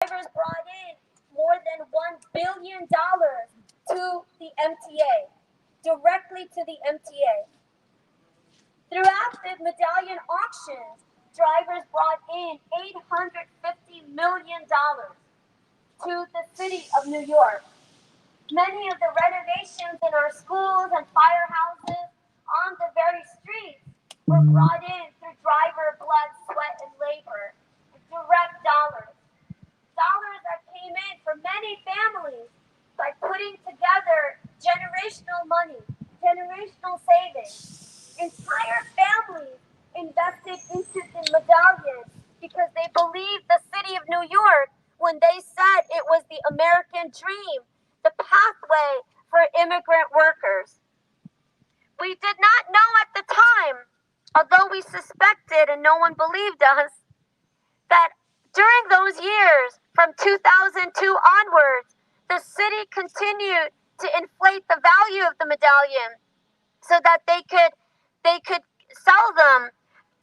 Drivers brought in more than $1 billion to the MTA, directly to the MTA. Throughout the medallion auctions, drivers brought in $850 million to the city of New York. Many of the renovations in our schools and firehouses on the very streets were brought in through driver blood, sweat, and labor, direct dollars. Dollars that came in for many families by putting together generational money, generational savings. Entire families invested into the medallion because they believed the city of New York when they said it was the American dream, the pathway for immigrant workers. We did not know at the time, although we suspected and no one believed us, that during those years, from 2002 onwards, the city continued to inflate the value of the medallion so that they could sell them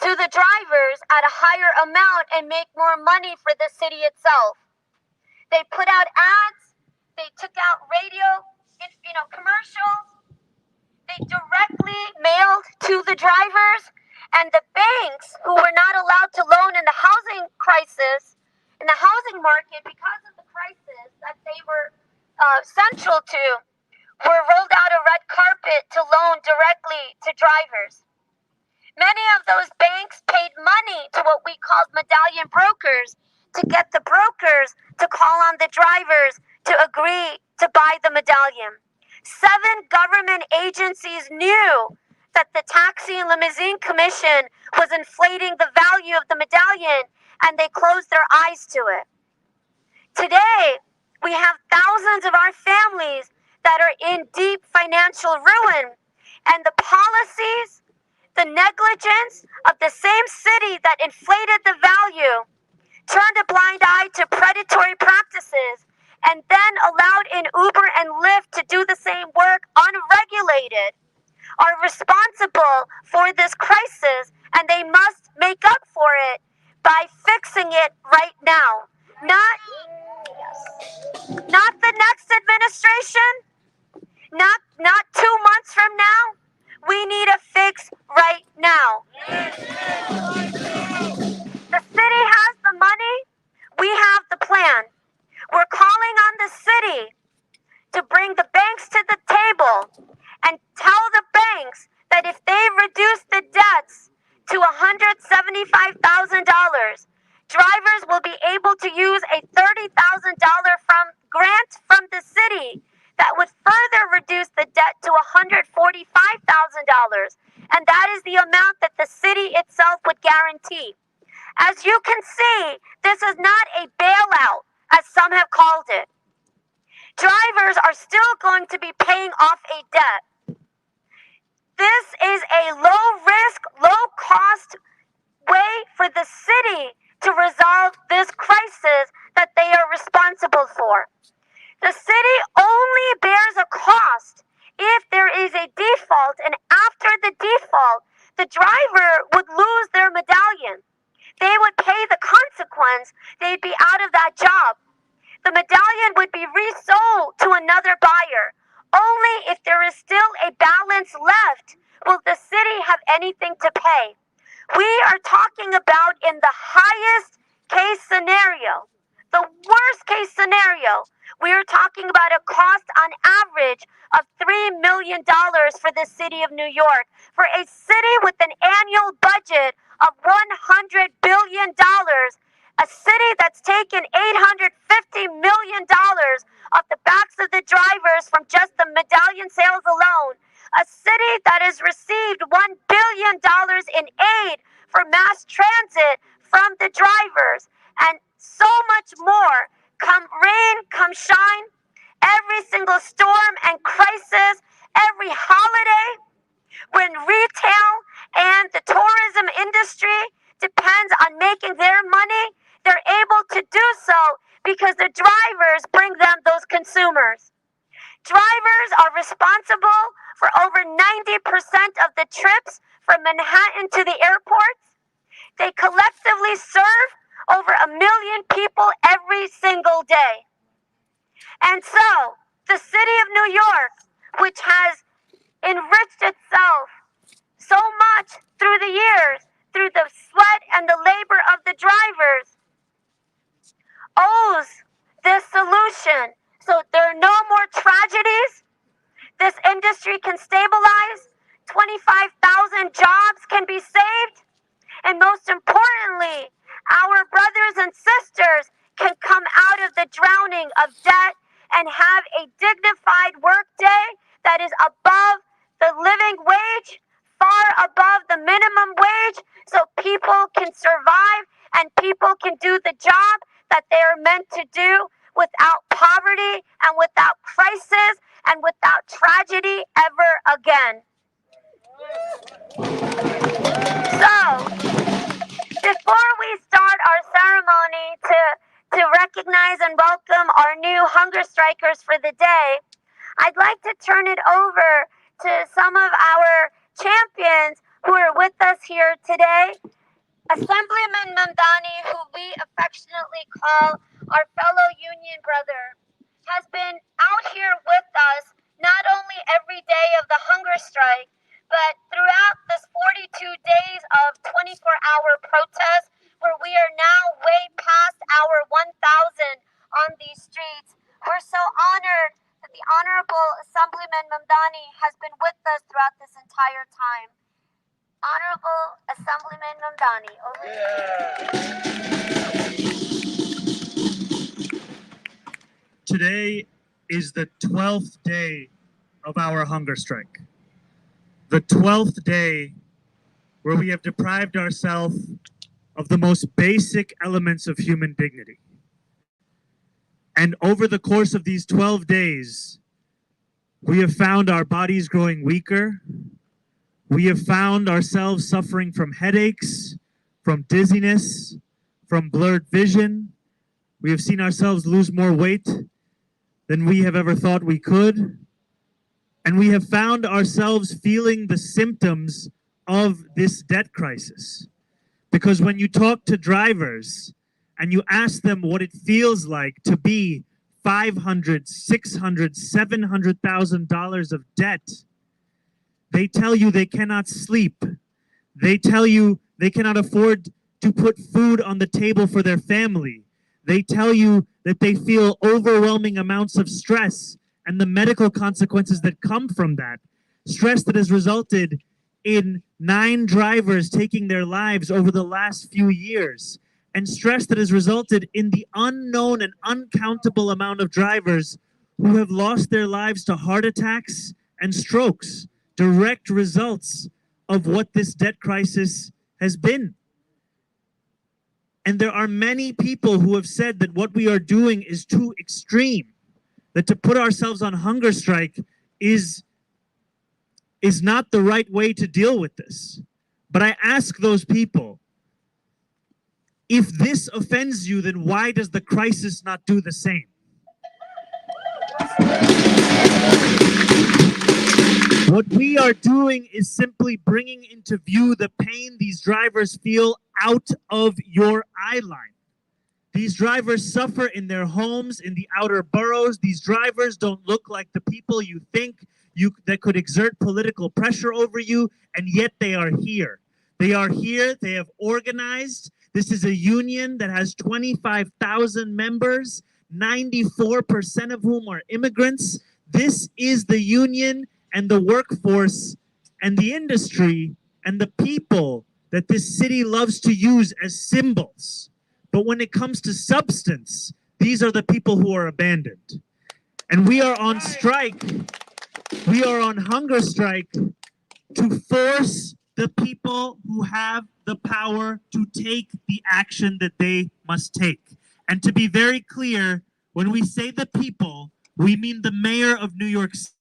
to the drivers at a higher amount and make more money for the city itself. They put out ads, they took out radio, commercials, they directly mailed to the drivers, and the banks, who were not allowed to loan in the housing crisis, in the housing market because of the crisis that they were central to, were rolled out a red carpet to loan directly to drivers. Many of those banks paid money to what we called medallion brokers to get the brokers to call on the drivers to agree to buy the medallion. 7 government agencies knew that the Taxi and Limousine Commission was inflating the value of the medallion, and they closed their eyes to it. Today, we have thousands of our families that are in deep financial ruin, and the policies, the negligence of the same city that inflated the value turned a blind eye to predatory practices and then allowed in Uber and Lyft to do the same work unregulated, are responsible for this crisis, and they must make up for it by fixing it right now. Not the next administration, not 2 months from now. We need a fix right now. The city has the money. We have the plan. We're calling on the city to bring the banks to the table and tell the banks that if they reduce the debts to $175,000, drivers will be able to use a $30,000 grant from the city that would further reduce the debt to $145,000. And that is the amount that the city itself would guarantee. As you can see, this is not a bailout, as some have called it. Drivers are still going to be paying off a debt. This is a low-risk, low-cost way for the city to resolve this crisis that they are responsible for. The city only bears a cost if there is a default, and after the default, the driver would lose their medallion. They would pay the consequence. They'd be out of that job. The medallion would be resold to another buyer. Only if there is still a balance left will the city have anything to pay. We are talking about in the highest case scenario, the worst case scenario. We are talking about a cost on average of $3 million for the city of New York, for a city with an annual budget of $100 billion, a city that's taken $850 million off the backs of the drivers from just the medallion sales alone, a city that has received $1 billion in aid for mass transit from the drivers, and so much more. Come rain, come shine, every single storm and crisis, every holiday, when retail and the tourism industry depends on making their money, they're able to do so because the drivers bring them those consumers. Drivers are responsible for over 90% of the trips from Manhattan to the airports. They collectively serve over 1 million people every single day. And so, the city of New York, which has enriched itself so much through the years, through the sweat and the labor of the drivers, owes this solution. So there are no more tragedies. This industry can stabilize. 25,000 jobs can be saved. And most importantly, our brothers and sisters can come out of the drowning of debt and have a dignified workday that is above the living wage, far above the minimum wage, so people can survive and people can do the job that they are meant to do without poverty and without crisis and without tragedy ever again. So, before we start our ceremony to recognize and welcome our new hunger strikers for the day, I'd like to turn it over to some of our champions who are with us here today. Assemblyman Mamdani, who we affectionately call our fellow union brother, has been out here with us not only every day of the hunger strike, but throughout this 42 days of 24-hour protest, where we are now way past our 1,000 on these streets. We're so honored that the Honorable Assemblyman Mamdani has been with us throughout this entire time. Honorable Assemblyman Mamdani, over to you. Today is the 12th day of our hunger strike. The 12th day where we have deprived ourselves of the most basic elements of human dignity. And over the course of these 12 days, we have found our bodies growing weaker. We have found ourselves suffering from headaches, from dizziness, from blurred vision. We have seen ourselves lose more weight than we have ever thought we could. And we have found ourselves feeling the symptoms of this debt crisis. Because when you talk to drivers and you ask them what it feels like to be $500,000, $600,000, $700,000 of debt, they tell you they cannot sleep. They tell you they cannot afford to put food on the table for their family. They tell you that they feel overwhelming amounts of stress and the medical consequences that come from that. Stress that has resulted in 9 drivers taking their lives over the last few years. And stress that has resulted in the unknown and uncountable amount of drivers who have lost their lives to heart attacks and strokes, direct results of what this debt crisis has been. And there are many people who have said that what we are doing is too extreme, that to put ourselves on hunger strike is not the right way to deal with this. But I ask those people, if this offends you, then why does the crisis not do the same? What we are doing is simply bringing into view the pain these drivers feel out of your eye line. These drivers suffer in their homes, in the outer boroughs. These drivers don't look like the people you think that could exert political pressure over you, and yet they are here. They are here, they have organized. This is a union that has 25,000 members, 94% of whom are immigrants. This is the union and the workforce and the industry and the people that this city loves to use as symbols. But when it comes to substance, these are the people who are abandoned. And we are on strike, we are on hunger strike to force the people who have the power to take the action that they must take. And to be very clear, when we say the people, we mean the mayor of New York City.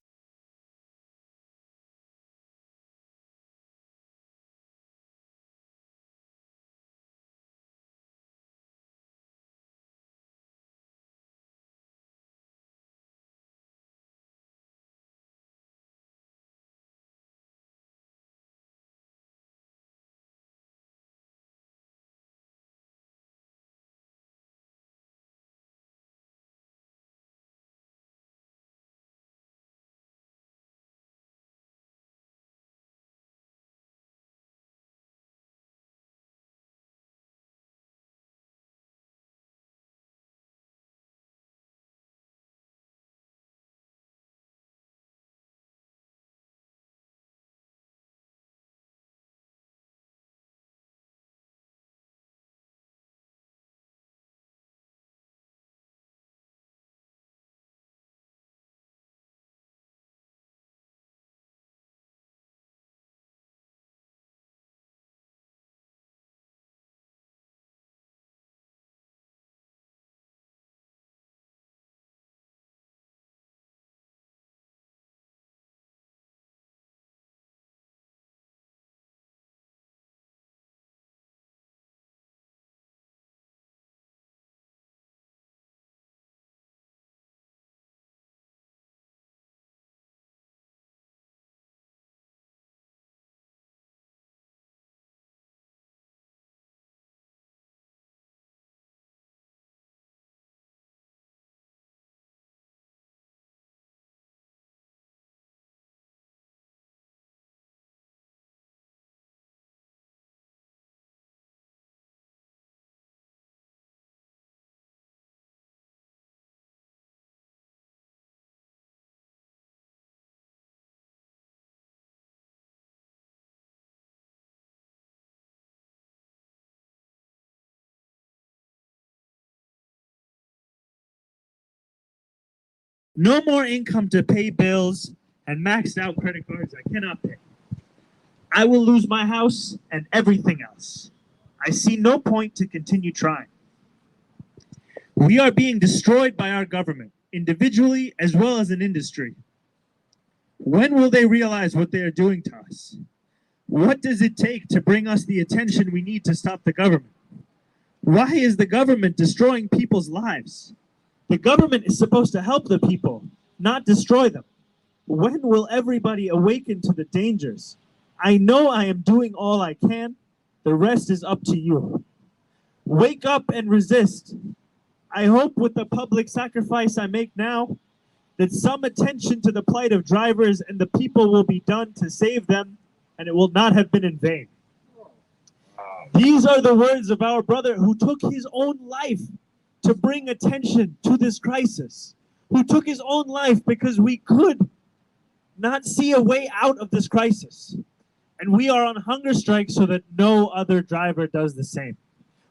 No more income to pay bills and maxed out credit cards I cannot pay. I will lose my house and everything else. I see no point to continue trying. We are being destroyed by our government, individually as well as an industry. When will they realize what they are doing to us? What does it take to bring us the attention we need to stop the government? Why is the government destroying people's lives? The government is supposed to help the people, not destroy them. When will everybody awaken to the dangers? I know I am doing all I can. The rest is up to you. Wake up and resist. I hope with the public sacrifice I make now, that some attention to the plight of drivers and the people will be done to save them, and it will not have been in vain. These are the words of our brother who took his own life to bring attention to this crisis, who took his own life because we could not see a way out of this crisis. And we are on hunger strike so that no other driver does the same.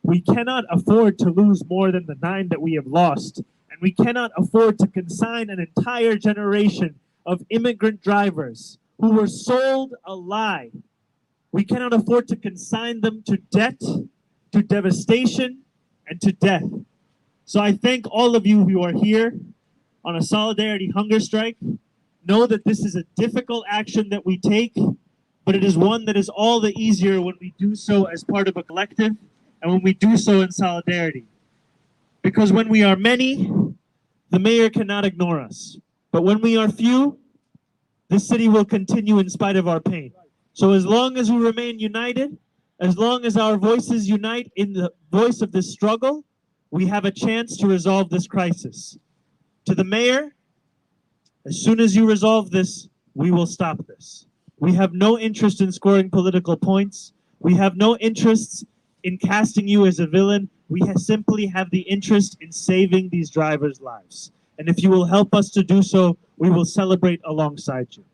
We cannot afford to lose more than the 9 that we have lost, and we cannot afford to consign an entire generation of immigrant drivers who were sold a lie. We cannot afford to consign them to debt, to devastation, and to death. So I thank all of you who are here on a solidarity hunger strike. Know that this is a difficult action that we take, but it is one that is all the easier when we do so as part of a collective and when we do so in solidarity. Because when we are many, the mayor cannot ignore us. But when we are few, the city will continue in spite of our pain. So as long as we remain united, as long as our voices unite in the voice of this struggle, we have a chance to resolve this crisis. To the mayor, as soon as you resolve this, we will stop this. We have no interest in scoring political points. We have no interest in casting you as a villain. We simply have the interest in saving these drivers' lives. And if you will help us to do so, we will celebrate alongside you.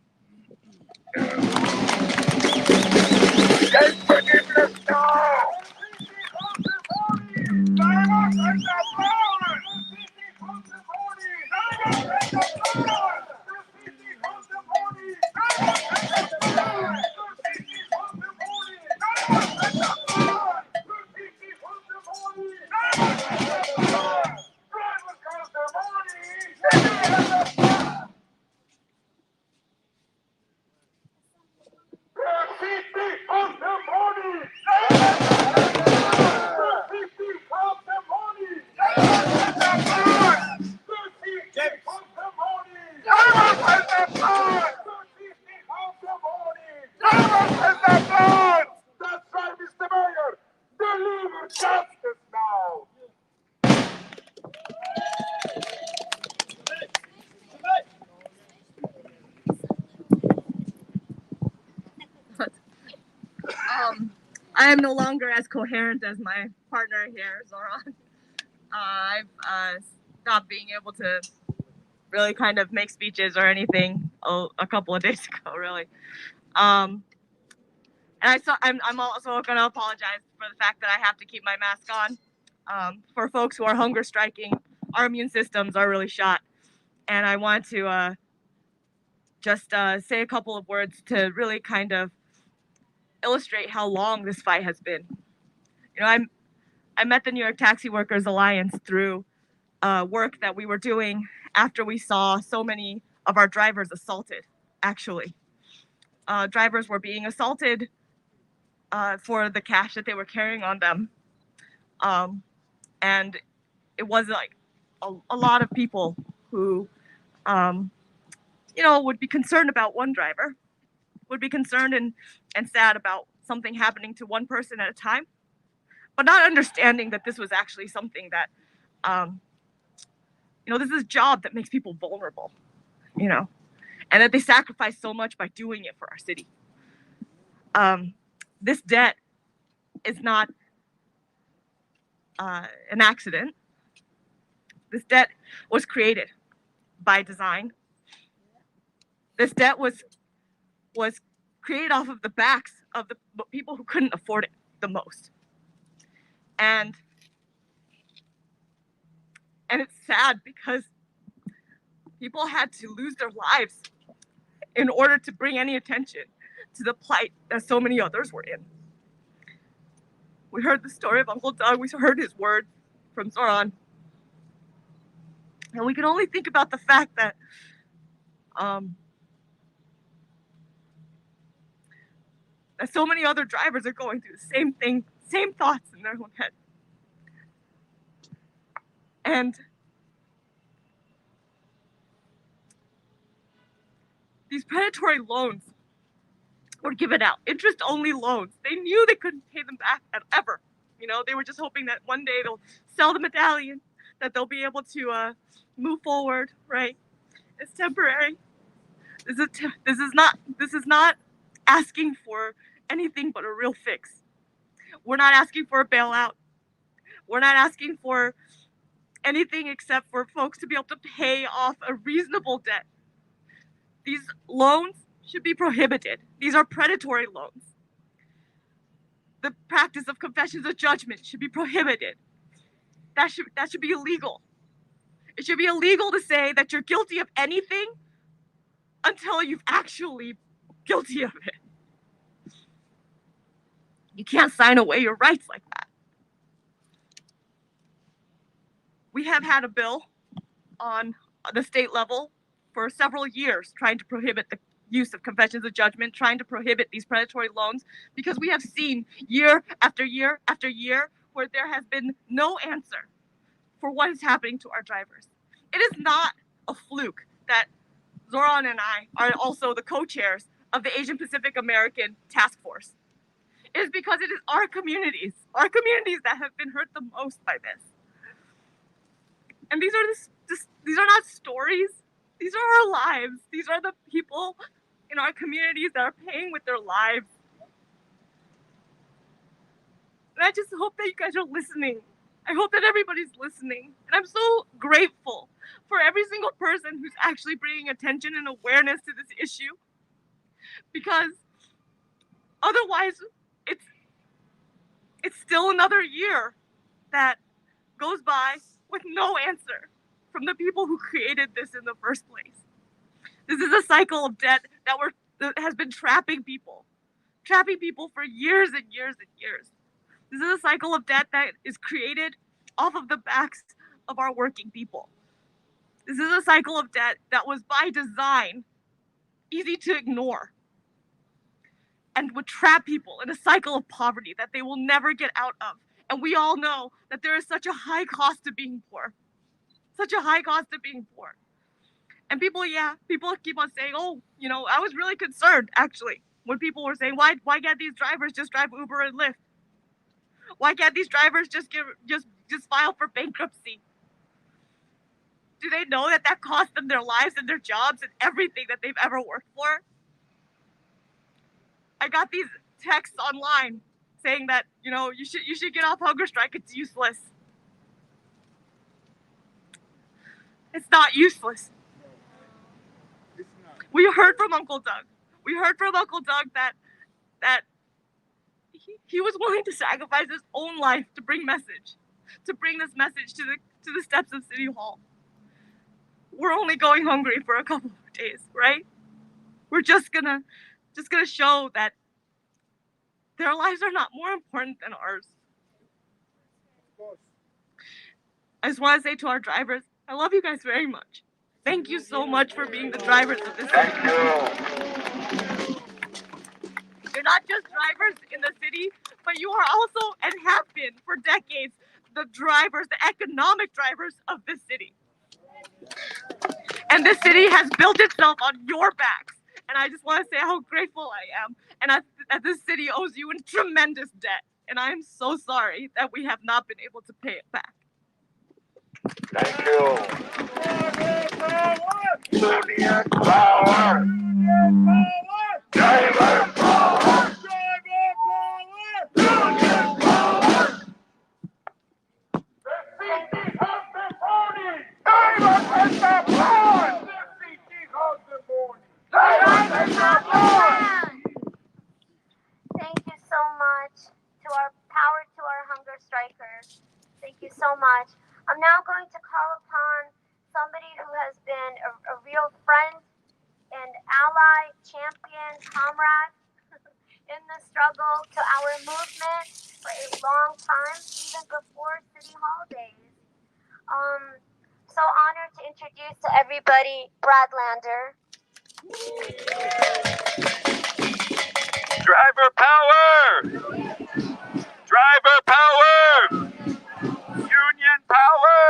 I am no longer as coherent as my partner here, Zoran. I've stopped being able to really kind of make speeches or anything a couple of days ago, really. And I'm also going to apologize for the fact that I have to keep my mask on. For folks who are hunger striking, our immune systems are really shot. And I want to just say a couple of words to really kind of illustrate how long this fight has been. You know, I met the New York Taxi Workers Alliance through work that we were doing after we saw so many of our drivers assaulted, actually. Drivers were being assaulted for the cash that they were carrying on them. And it was like a lot of people who, you know, would be concerned about one driver, would be concerned and sad about something happening to one person at a time, but not understanding that this was actually something that, you know, this is a job that makes people vulnerable, you know, and that they sacrifice so much by doing it for our city. This debt is not an accident. This debt was created by design. This debt was created off of the backs of the people who couldn't afford it the most. And it's sad because People had to lose their lives in order to bring any attention to the plight that so many others were in. We heard the story of Uncle Doug. We heard his word from Zoran. And we can only think about the fact that that so many other drivers are going through the same thing, same thoughts in their own head. And these predatory loans were given out, interest-only loans. They knew they couldn't pay them back ever. You know, they were just hoping that one day they'll sell the medallion, that they'll be able to move forward, right? It's temporary. This is not asking for anything but a real fix. We're not asking for a bailout. We're not asking for anything except for folks to be able to pay off a reasonable debt. These loans should be prohibited. These are predatory loans. The practice of confessions of judgment should be prohibited. That should be illegal. It should be illegal to say that you're guilty of anything until you've actually guilty of it. You can't sign away your rights like that. We have had a bill on the state level for several years trying to prohibit the use of confessions of judgment, trying to prohibit these predatory loans, because we have seen year after year after year where there has been no answer for what is happening to our drivers. It is not a fluke that Zoran and I are also the co-chairs of the Asian Pacific American Task Force. It is because it is our communities that have been hurt the most by this. And these are not stories. These are our lives. These are the people in our communities that are paying with their lives. And I just hope that you guys are listening. I hope that everybody's listening. And I'm so grateful for every single person who's actually bringing attention and awareness to this issue. Because otherwise, it's still another year that goes by with no answer from the people who created this in the first place. This is a cycle of debt that has been trapping people for years and years and years. This is a cycle of debt that is created off of the backs of our working people. This is a cycle of debt that was by design easy to ignore and would trap people in a cycle of poverty that they will never get out of. And we all know that there is such a high cost to being poor. Such a high cost to being poor. And people keep on saying, oh, you know, I was really concerned, actually, when people were saying, why can't these drivers just drive Uber and Lyft? Why can't these drivers just file for bankruptcy? Do they know that cost them their lives and their jobs and everything that they've ever worked for? I got these texts online saying that, you know, you should get off hunger strike. It's useless. It's not useless. We heard from Uncle Doug. We heard from Uncle Doug that he was willing to sacrifice his own life to bring this message to the steps of City Hall. We're only going hungry for a couple of days, right? We're just gonna show that their lives are not more important than ours. I just want to say to our drivers, I love you guys very much. Thank you so much for being the drivers of this city. You're not just drivers in the city, but you are also, and have been for decades, the economic drivers of this city. And this city has built itself on your backs. And I just want to say how grateful I am, and that this city owes you a tremendous debt. And I am so sorry that we have not been able to pay it back. Thank you. Union power! Union power! Driver power! Driver power! Union power! The city has been burning! Drivers has been born! The city has been burning! Drivers has been born! Thank you so much to our hunger strikers. Thank you so much. I'm now going to call upon somebody who has been a ally, champion, comrade in the struggle to our movement for a long time, even before city holidays. So honored to introduce to everybody Brad Lander. Driver power! Driver power! Union power!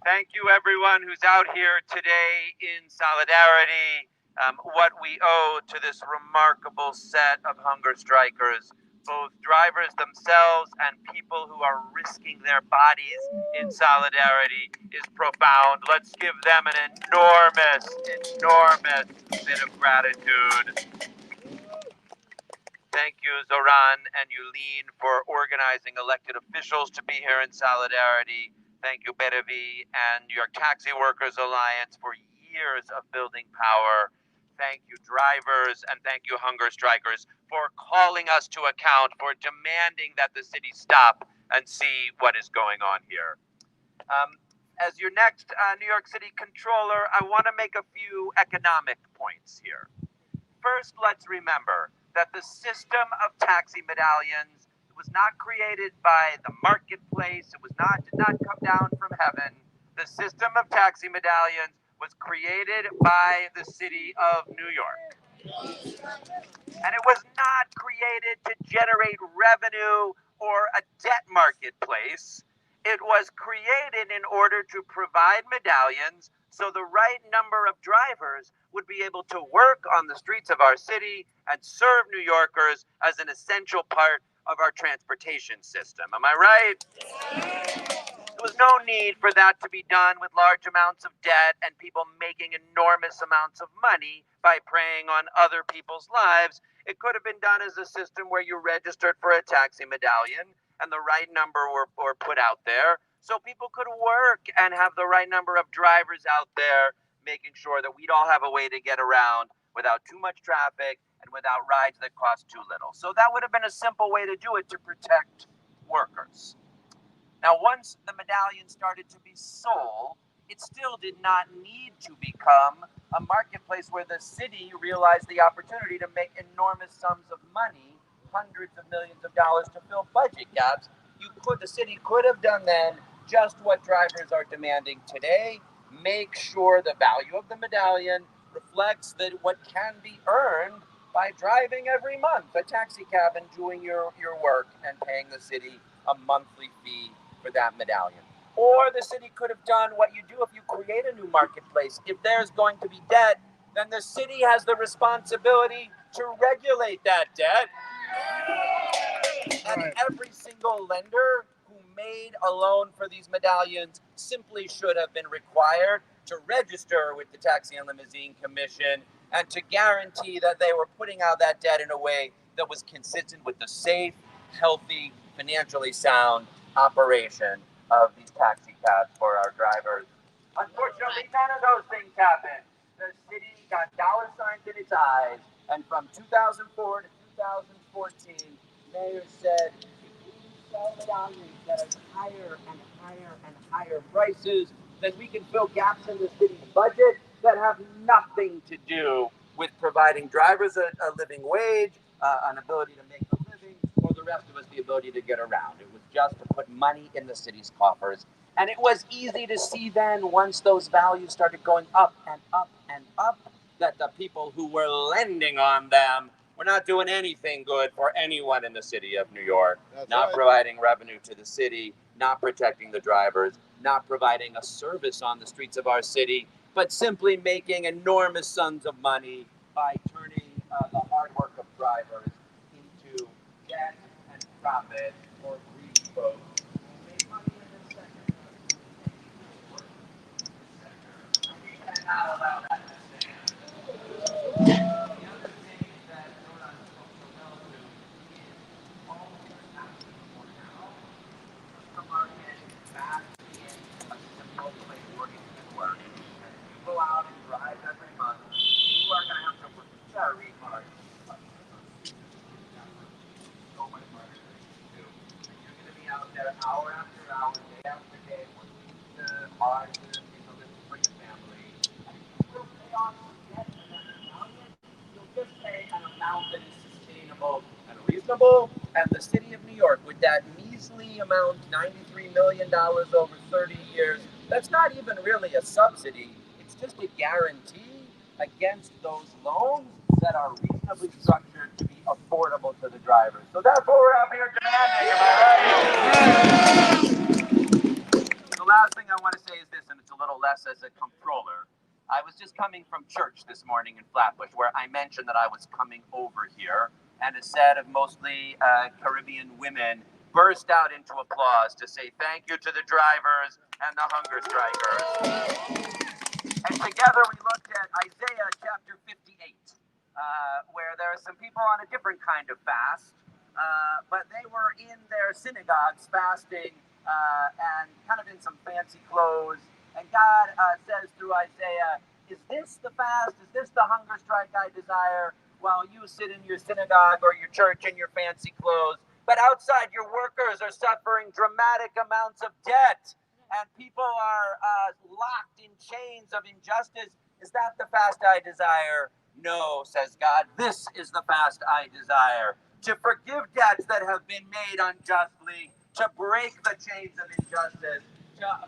Thank you, everyone who's out here today in solidarity. What we owe to this remarkable set of hunger strikers, both drivers themselves and people who are risking their bodies in solidarity, is profound. Let's give them an enormous, enormous bit of gratitude. Thank you, Zoran and Yulene, for organizing elected officials to be here in solidarity. Thank you, Berevi and New York Taxi Workers Alliance, for years of building power. Thank you, drivers, and thank you, hunger strikers, for calling us to account, for demanding that the city stop and see what is going on here. As your next New York City controller, I want to make a few economic points here. First, let's remember that the system of taxi medallions was not created by the marketplace. It did not come down from heaven. The system of taxi medallions was created by the city of New York. And it was not created to generate revenue or a debt marketplace. It was created in order to provide medallions so the right number of drivers would be able to work on the streets of our city and serve New Yorkers as an essential part of our transportation system. Am I right? There was no need for that to be done with large amounts of debt and people making enormous amounts of money by preying on other people's lives. It could have been done as a system where you registered for a taxi medallion and the right number were put out there so people could work and have the right number of drivers out there, making sure that we'd all have a way to get around without too much traffic and without rides that cost too little. So that would have been a simple way to do it to protect workers. Now, once the medallion started to be sold, it still did not need to become a marketplace where the city realized the opportunity to make enormous sums of money, hundreds of millions of dollars, to fill budget gaps. The city could have done then just what drivers are demanding today: make sure the value of the medallion reflects that what can be earned by driving every month a taxi cab and doing your work and paying the city a monthly fee for that medallion. Or the city could have done what you do if you create a new marketplace. If there's going to be debt, then the city has the responsibility to regulate that debt. And every single lender who made a loan for these medallions simply should have been required to register with the Taxi and Limousine Commission and to guarantee that they were putting out that debt in a way that was consistent with the safe, healthy, financially sound operation of these taxi cabs for our drivers. Unfortunately, none of those things happened. The city got dollar signs in its eyes, and from 2004 to 2014, Mayor said, if we sell medallions that are higher and higher and higher prices, then we can fill gaps in the city's budget that have nothing to do with providing drivers a living wage, an ability to make a living, or the rest of us the ability to get around. It was just to put money in the city's coffers. And it was easy to see then, once those values started going up and up and up, that the people who were lending on them were not doing anything good for anyone in the city of New York. That's not right. Providing revenue to the city, not protecting the drivers, not providing a service on the streets of our city, but simply making enormous sums of money by turning the hard work of drivers into debt and profit for greedy folks who make money in this sector. We cannot allow that to stand. The other thing that Zoran spoke so well to is all of the taxi for now. The market back in a simple place where it can work. And if you go out and drive every month, you are going to have to work very hard. So much harder than you do. And you're going to be out there hour after hour, day after day, working hard to make a living for your family. And you will pay off some debt amount that is sustainable and reasonable. And the city of New York, with that measly amount, $93 million over 30 years, that's not even really a subsidy. It's just a guarantee against those loans that are reasonably structured to be affordable to the drivers. So that's what we're out here demanding, am I right? The last thing I want to say is this, and it's a little less as a comptroller. I was just coming from church this morning in Flatbush, where I mentioned that I was coming over here, and a set of mostly Caribbean women burst out into applause to say thank you to the drivers and the hunger strikers. And together we looked at Isaiah chapter 58, where there are some people on a different kind of fast, but they were in their synagogues fasting and kind of in some fancy clothes. And God says through Isaiah, is this the fast? Is this the hunger strike I desire? While you sit in your synagogue or your church in your fancy clothes. But outside, your workers are suffering dramatic amounts of debt. And people are locked in chains of injustice. Is that the fast I desire? No, says God. This is the fast I desire. To forgive debts that have been made unjustly. To break the chains of injustice.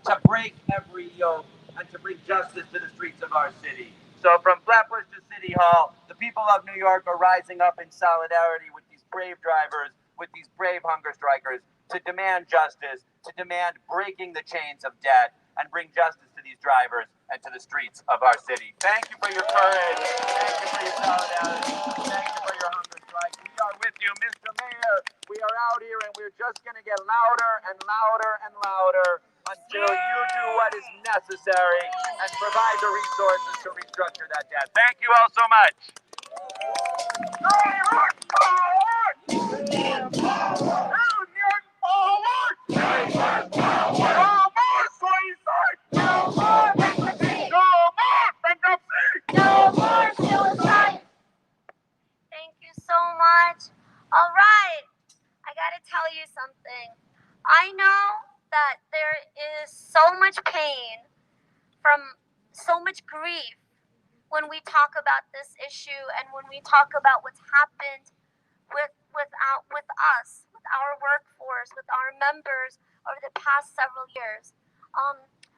To break every yoke. And to bring justice to the streets of our city. So from Flatbush to City Hall, the people of New York are rising up in solidarity with these brave drivers, with these brave hunger strikers, to demand justice, to demand breaking the chains of debt, and bring justice to these drivers and to the streets of our city. Thank you for your courage. Thank you for your solidarity. Thank you for your hunger strike. We are with you, Mr. Mayor. We are out here and we're just going to get louder and louder and louder until you do what is necessary and provide the resources to restructure that debt. Thank you all so much. Thank you so much. All right, I gotta tell you something. I know that there is so much pain from so much grief when we talk about this issue and when we talk about what's happened with us, with our workforce, with our members over the past several years.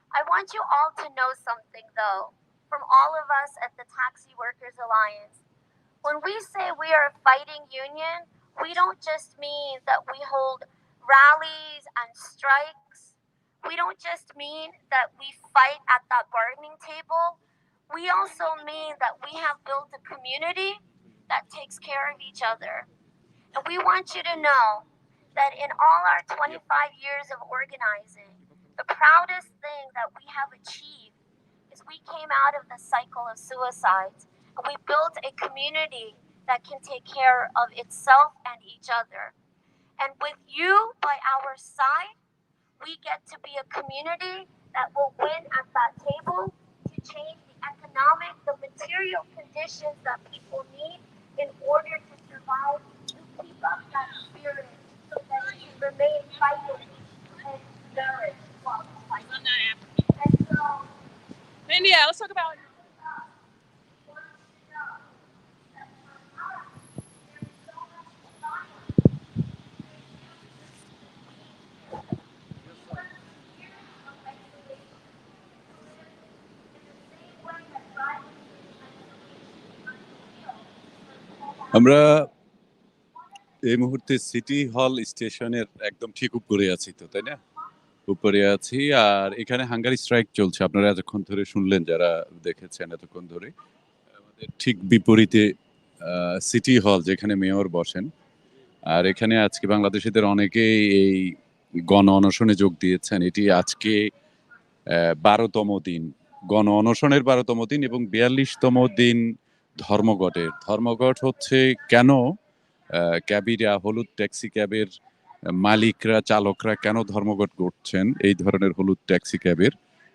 I want you all to know something, though, from all of us at the Taxi Workers Alliance. When we say we are a fighting union, we don't just mean that we hold rallies and strikes. We don't just mean that we fight at that bargaining table. We also mean that we have built a community that takes care of each other. And we want you to know that in all our 25 years of organizing, the proudest thing that we have achieved is we came out of the cycle of suicides and we built a community that can take care of itself and each other. And with you by our side, we get to be a community that will win at that table to change the economic, the material conditions that people need in order to survive, to keep up that spirit so that it can remain vital and nourished while fighting. And so, India, let's talk about. আমরা এই মুহূর্তে city হল স্টেশনের একদম ঠিক উপরে আছি, তো তাই না? উপরে আছি, আর এখানে হাঙ্গারি স্ট্রাইক চলছে। আপনারা এতক্ষণ ধরে শুনলেন, যারা দেখেছেন এতক্ষণ ধরে। আমাদের ঠিক বিপরীতে সিটি হল, যেখানে মেয়র বসেন। আর এখানে আজকে বাংলাদেশিদের অনেকেই এই গণ অনশনে যোগ দিয়েছেন। এটি আজকে 12তম দিন, গণ অনশনের 12তম দিন এবং 42তম দিন ধর্মঘটের। ধর্মঘট হচ্ছে কেন ক্যাবিরা, হলুদ ট্যাক্সি ক্যাবের মালিকরা, চালকরা কেন ধর্মঘট করছেন এই ধরনের হলুদ ট্যাক্সি ক্যাবের,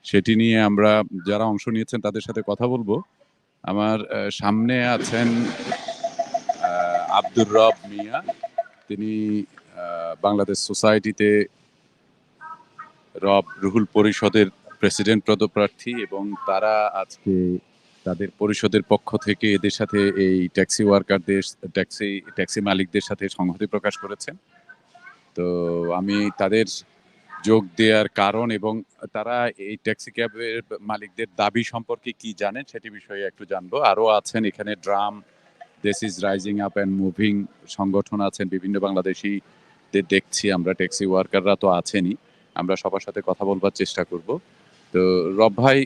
সেটি নিয়ে আমরা যারা অংশ নিয়েছেন তাদের সাথে কথা বলবো। আমার সামনে আছেন আব্দুর রব মিয়া, তিনি বাংলাদেশ সোসাইটিতে রুহুল পরিষদের প্রেসিডেন্ট পদপ্রার্থী, এবং তারা আজকে তাদের পরিষদের পক্ষ থেকে এদের সাথে এই ট্যাক্সি ওয়ার্কারদের ট্যাক্সি মালিকদের সাথে সংহতি প্রকাশ করেছেন। তো আমি তাদের যোগ দেওয়ার কারণ এবং তারা এই ট্যাক্সি ক্যাবের মালিকদের দাবি সম্পর্কে কি জানেন সেটি বিষয়ে একটু জানবো। আরও আছেন এখানে drum, this is rising up and moving সংগঠন আছেন, বিভিন্ন বাংলাদেশিদের দেখছি আমরা, ট্যাক্সি ওয়ার্কাররা তো আছেনই। আমরা সবার সাথে কথা বলবার চেষ্টা করব। তো রব ভাই,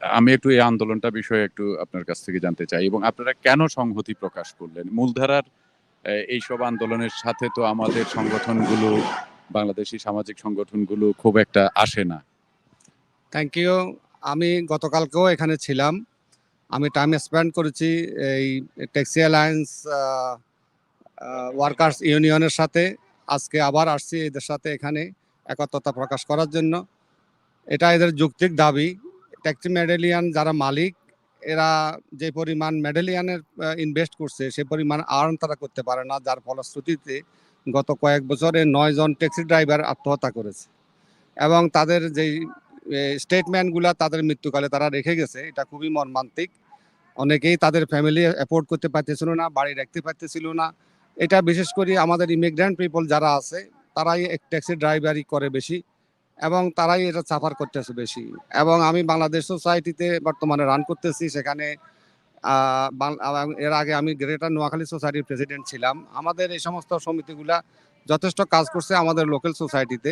আমি একটু এই আন্দোলনটা বিষয়ে একটু আপনার কাছ থেকে জানতে চাই এবং আপনারা কেন সংহতি প্রকাশ করলেন? মূলধারার এইসব আন্দোলনের সাথে তো আমাদের সংগঠনগুলো, বাংলাদেশি সামাজিক সংগঠনগুলো খুব একটা আসে না। Thank you. আমি গতকালকেও এখানে ছিলাম। আমি টাইম স্পেন্ড করেছি এই ট্যাক্সি অ্যালায়েন্স ওয়ার্কার্স ইউনিয়নের সাথে। আজকে আবার আসছি এদের সাথে এখানে একত্রতা প্রকাশ করার জন্য। এটা এদের যৌক্তিক দাবি। ট্যাক্সি মেডেলিয়ান যারা মালিক, এরা যে পরিমাণ মেডেলিয়ানের ইনভেস্ট করছে সে পরিমাণ আর্ন তারা করতে পারে না, যার ফলশ্রুতিতে গত কয়েক বছরে 9 জন ট্যাক্সি ড্রাইভার আত্মহত্যা করেছে এবং তাদের যেই স্টেটমেন্টগুলো তাদের মৃত্যুকালে তারা রেখে গেছে, এটা খুবই মর্মান্তিক। অনেকেই তাদের ফ্যামিলি অ্যাফোর্ড করতে পারতেছিল না, বাড়ি রাখতে পারতেছিল না। এটা বিশেষ করে আমাদের ইমিগ্রেন্ট পিপল যারা আছে তারাই ট্যাক্সি ড্রাইভারই করে বেশি এবং তারাই এটা সাফার করতেছে বেশি। এবং আমি বাংলাদেশ সোসাইটিতে বর্তমানে রান করতেছি, সেখানে এর আগে আমি গ্রেটার নোয়াখালী সোসাইটির প্রেসিডেন্ট ছিলাম। আমাদের এই সমস্ত সমিতিগুলা যথেষ্ট কাজ করছে আমাদের লোকাল সোসাইটিতে,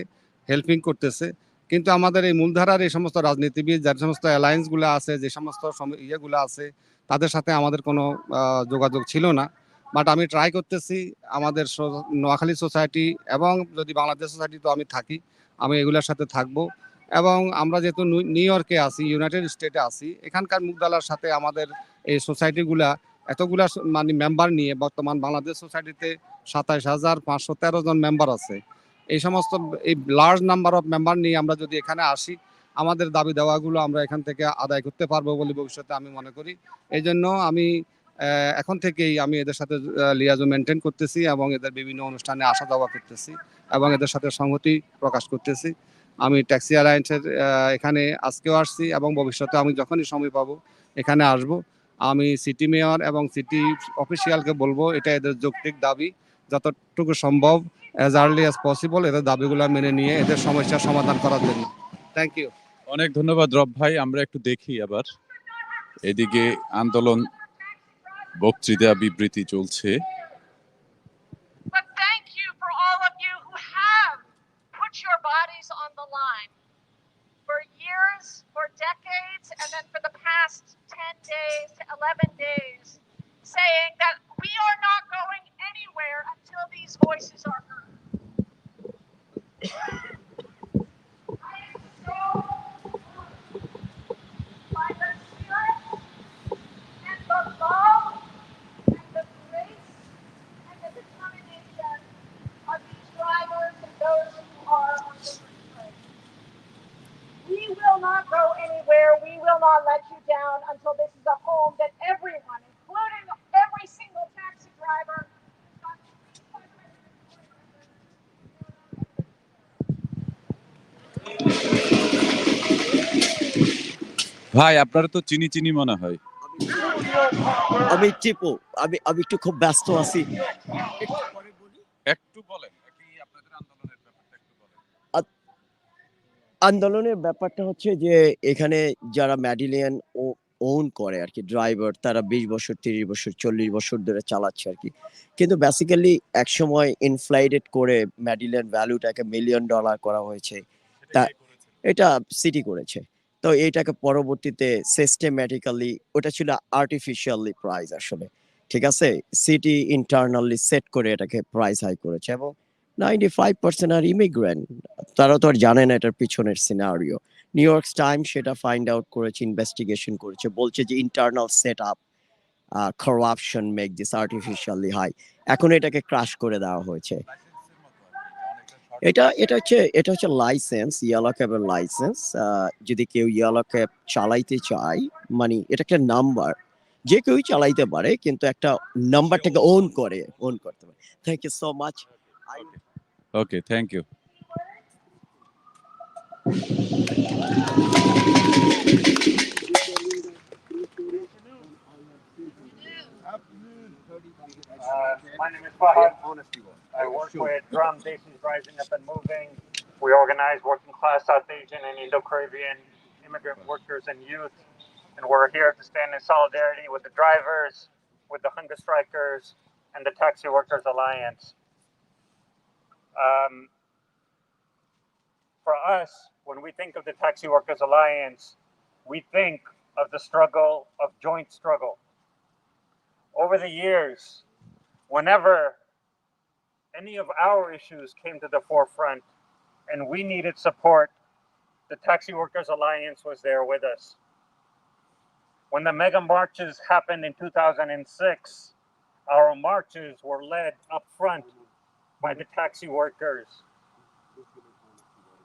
হেল্পিং করতেছে। কিন্তু আমাদের এই মূলধারার এই সমস্ত রাজনীতিবিদ, যে সমস্ত অ্যালায়েন্সগুলো আছে, যে সমস্ত ইয়েগুলো আছে, তাদের সাথে আমাদের কোনো যোগাযোগ ছিল না। বাট আমি ট্রাই করতেছি আমাদের নোয়াখালী সোসাইটি এবং যদি বাংলাদেশ সোসাইটি তো আমি থাকি, আমি এগুলোর সাথে থাকবো। এবং আমরা যেহেতু নিউ ইয়র্কে আছি, ইউনাইটেড স্টেটে আছি, এখানকার মুগদালার সাথে আমাদের এই সোসাইটিগুলা এতগুলা মানে মেম্বার নিয়ে বর্তমান বাংলাদেশ সোসাইটিতে 27,513 জন মেম্বার আছে। এই সমস্ত এই লার্জ নাম্বার অফ মেম্বার নিয়ে আমরা যদি এখানে আসি, আমাদের দাবি দেওয়াগুলো আমরা এখান থেকে আদায় করতে পারবো বলে ভবিষ্যতে আমি মনে করি। এই জন্য আমি এখন থেকেই আমি এদের সাথে লিয়াজো মেনটেন করতেছি এবং এদের বিভিন্ন অনুষ্ঠানে আসা যাওয়া করতেছি এবং এদের সাথে সংহতি প্রকাশ করতেছি। আমি ট্যাক্সি অ্যালায়েন্সের এখানে আজকেও আসছি এবং ভবিষ্যতে আমি যখনই সময় পাবো এখানে আসব। আমি সিটি মেয়র এবং সিটি অফিসিয়ালকে বলবো এটা এদের যৌক্তিক দাবি, যতটুকু সম্ভব অ্যাজ আর্লি অ্যাজ পসিবল এদের দাবিগুলো মেনে নিয়ে এদের সমস্যার সমাধান করার জন্য। Thank you. অনেক ধন্যবাদ রব ভাই। আমরা একটু দেখি আবার এদিকে আন্দোলন, বক্তৃতা, বিবৃতি চলছে। But thank you for all of you who have put your bodies on the line for years, for decades, and then for the past 10 days to 11 days, saying that we are not going anywhere until these voices are heard. I am so by the spirit and the love and the grace and the determination of these drivers and those who are on the strike. We will not go anywhere. We will not let you down until this is a home that everyone, including every single taxi driver, ভাই আপনার তো চিনি চিনি মনে হয়। আমি চিপু, আমি একটু খুব ব্যস্ত আছি। একটু বলেন কি আপনাদের আন্দোলনের ব্যাপারটা একটু বলেন। আন্দোলনের ব্যাপারটা হচ্ছে যে এখানে যারা মেডেলিয়ান ওন করে আর কি, ড্রাইভার, তারা 20 বছর, 30 বছর, 40 বছর ধরে চালাচ্ছে আর কি। কিন্তু বেসিক্যালি একসময় ইনফ্লেটেড করে মেডেলিয়ান ভ্যালুটাকে $1 মিলিয়ন করা হয়েছে। তা এটা সিটি করেছে। তো এইটাকে পরবর্তীতে সিস্টেম্যাটিক্যালি, ওটা ছিল আর্টিফিশিয়ালি প্রাইস আসলে, ঠিক আছে। সিটি ইন্টারনালি সেট করে এটাকে প্রাইস হাই করেছে এবং 95% আর ইমিগ্রেন্ট, তারা তো আর জানে না এটার পিছনের সিনারিও। নিউ ইয়র্ক টাইম সেটা ফাইন্ড আউট করেছে, ইনভেস্টিগেশন করেছে, বলছে যে internal set up corruption make this artificially high. এখন এটাকে ক্রাশ করে দেওয়া হয়েছে। এটা হচ্ছে লাইসেন্স, ইয়েলো ক্যাবের লাইসেন্স। যদি কেউ ইয়েলো ক্যাব চালাইতে চায়, মানে এটা একটা নাম্বার, যে কেউই চালাইতে পারে, কিন্তু একটা নাম্বারটাকে ওন করতে পারে। Thank you so much. Okay, thank you. drum, Desi's rising up and moving. We organize working class South Asian and Indo-Caribbean immigrant workers and youth. And we're here to stand in solidarity with the drivers, with the hunger strikers, and the Taxi Workers Alliance. For us, when we think of the Taxi Workers Alliance, we think of the struggle, of joint struggle. Over the years, whenever any of our issues came to the forefront and we needed support, the Taxi Workers Alliance was there with us. When the mega marches happened in 2006, our marches were led up front by the taxi workers.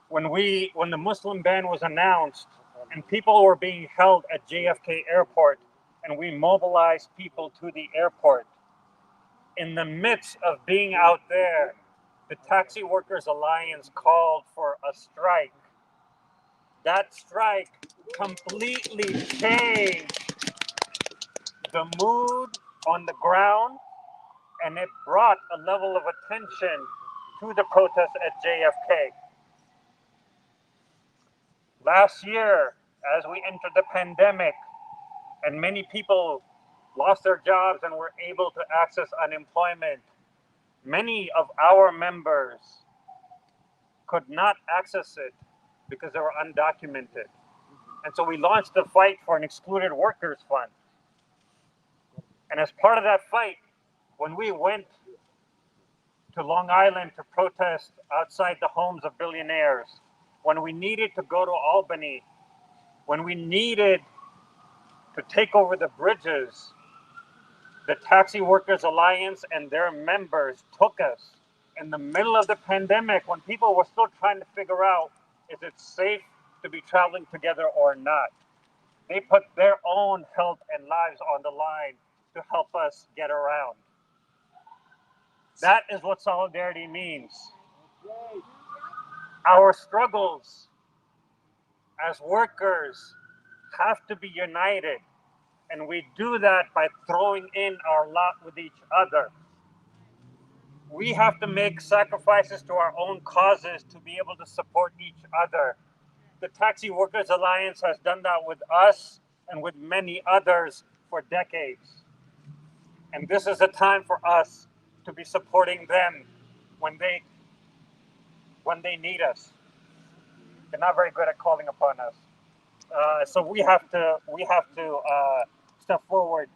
When the Muslim ban was announced and people were being held at JFK Airport and we mobilized people to the airport, in the midst of being out there, the Taxi Workers Alliance called for a strike. That strike completely changed the mood on the ground, and it brought a level of attention to the protests at JFK. Last year, as we entered the pandemic, and many people lost their jobs and were able to access unemployment, many of our members could not access it because they were undocumented. And so we launched the fight for an excluded workers fund. And as part of that fight, when we went to Long Island to protest outside the homes of billionaires, when we needed to go to Albany, when we needed to take over the bridges, the Taxi Workers Alliance and their members took us in the middle of the pandemic when people were still trying to figure out, is it safe to be traveling together or not? They put their own health and lives on the line to help us get around. That is what solidarity means. Our struggles as workers have to be united, and we do that by throwing in our lot with each other. We have to make sacrifices to our own causes to be able to support each other. The Taxi Workers Alliance has done that with us and with many others for decades. And this is a time for us to be supporting them when they need us. They're not very good at calling upon us. So we have to step forward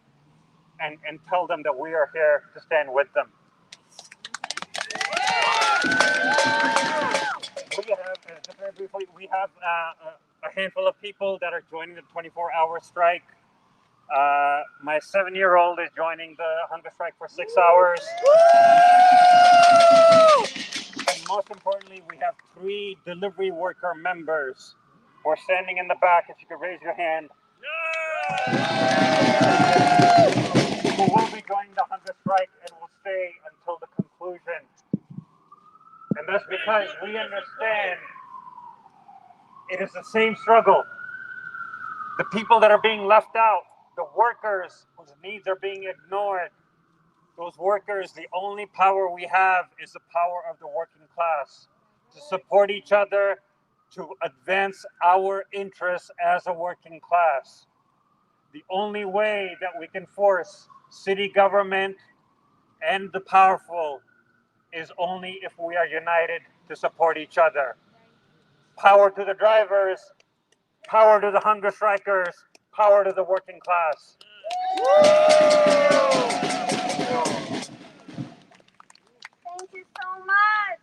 and tell them that we are here to stand with them. Just very briefly, we have a handful of people that are joining the 24-hour strike. My 7-year-old is joining the hunger strike for 6 hours. And most importantly, we have 3 delivery worker members who are standing in the back. If you could raise your hand. Who will be joining the hunger strike and will stay until the conclusion. And that's because we understand it is the same struggle. The people that are being left out, the workers whose needs are being ignored, those workers, the only power we have is the power of the working class to support each other, to advance our interests as a working class. The only way that we can force city government and the powerful is only if we are united to support each other. Power to the drivers, power to the hunger strikers, power to the working class. Thank you so much.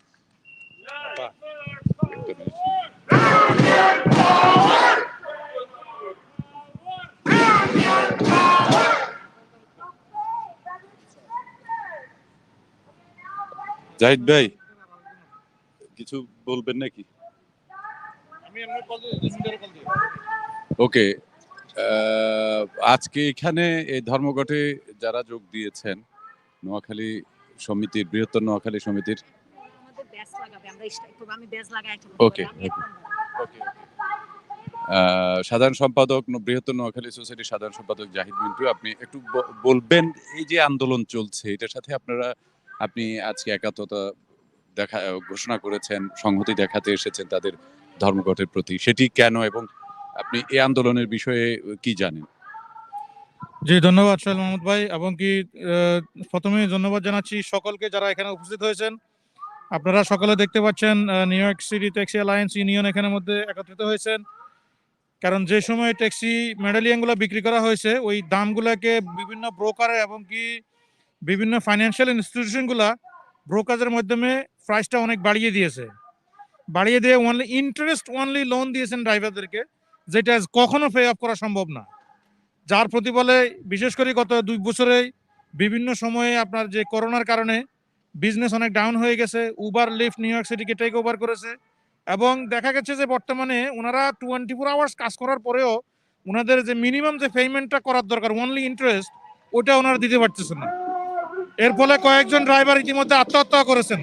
Zahid ভাই কিছু বলবেন নাকি? ওকে, আজকে এখানে এই ধর্মঘটে যারা যোগ দিয়েছেন নোয়াখালী সমিতির, বৃহত্তর নোয়াখালী সমিতির, ওকে, সাধারণ সম্পাদক, বৃহত্তর নোয়াখালী সোসাইটির সাধারণ সম্পাদক জাহিদ মিন্টু, আপনি একটু বলবেন এই যে আন্দোলন চলছে এটার সাথে আপনি আজকে একাত্মতা দেখা ঘোষণা করেছেন, সংহতি দেখাতে এসেছেন তাদের ধর্মঘটের প্রতি, সেটি কেন এবং আপনি এই আন্দোলনের বিষয়ে কি জানেন? জি, ধন্যবাদ সোহেল মাহমুদ ভাই, এবং কি প্রথমে ধন্যবাদ জানাচ্ছি সকলকে যারা এখানে উপস্থিত হয়েছেন। আপনারা সকলে দেখতে পাচ্ছেন new York city taxi alliance union এখানের মধ্যে একত্রিত হয়েছেন, কারণ যে সময় ট্যাক্সি মেডালিয়ানগুলো বিক্রি করা হয়েছে ওই দামগুলোকে বিভিন্ন ব্রোকার এবং কি বিভিন্ন ফাইন্যান্সিয়াল ইনস্টিটিউশনগুলা ব্রোকারের মাধ্যমে প্রাইসটা অনেক বাড়িয়ে দিয়েছে, বাড়িয়ে দিয়ে অনলি ইন্টারেস্ট অনলি লোন দিয়েছেন ড্রাইভারদেরকে, যেটা কখনো পে অফ করা সম্ভব না। যার প্রতিফলে বিশেষ করে গত 2 বছরে বিভিন্ন সময়ে আপনার যে করোনার কারণে বিজনেস অনেক ডাউন হয়ে গেছে। উবার লিফট নিউ ইয়র্ক সিটিকে টেক ওভার করেছে, এবং দেখা গেছে যে বর্তমানে ওনারা 24 আওয়ার্স কাজ করার পরেও ওনাদের যে মিনিমাম যে পেমেন্টটা করার দরকার অনলি ইন্টারেস্ট, ওটা ওনারা দিতে পারতেছেন না। এর ফলে কয়েকজন ড্রাইভার ইতিমধ্যে আত্মহত্যা করেছেন।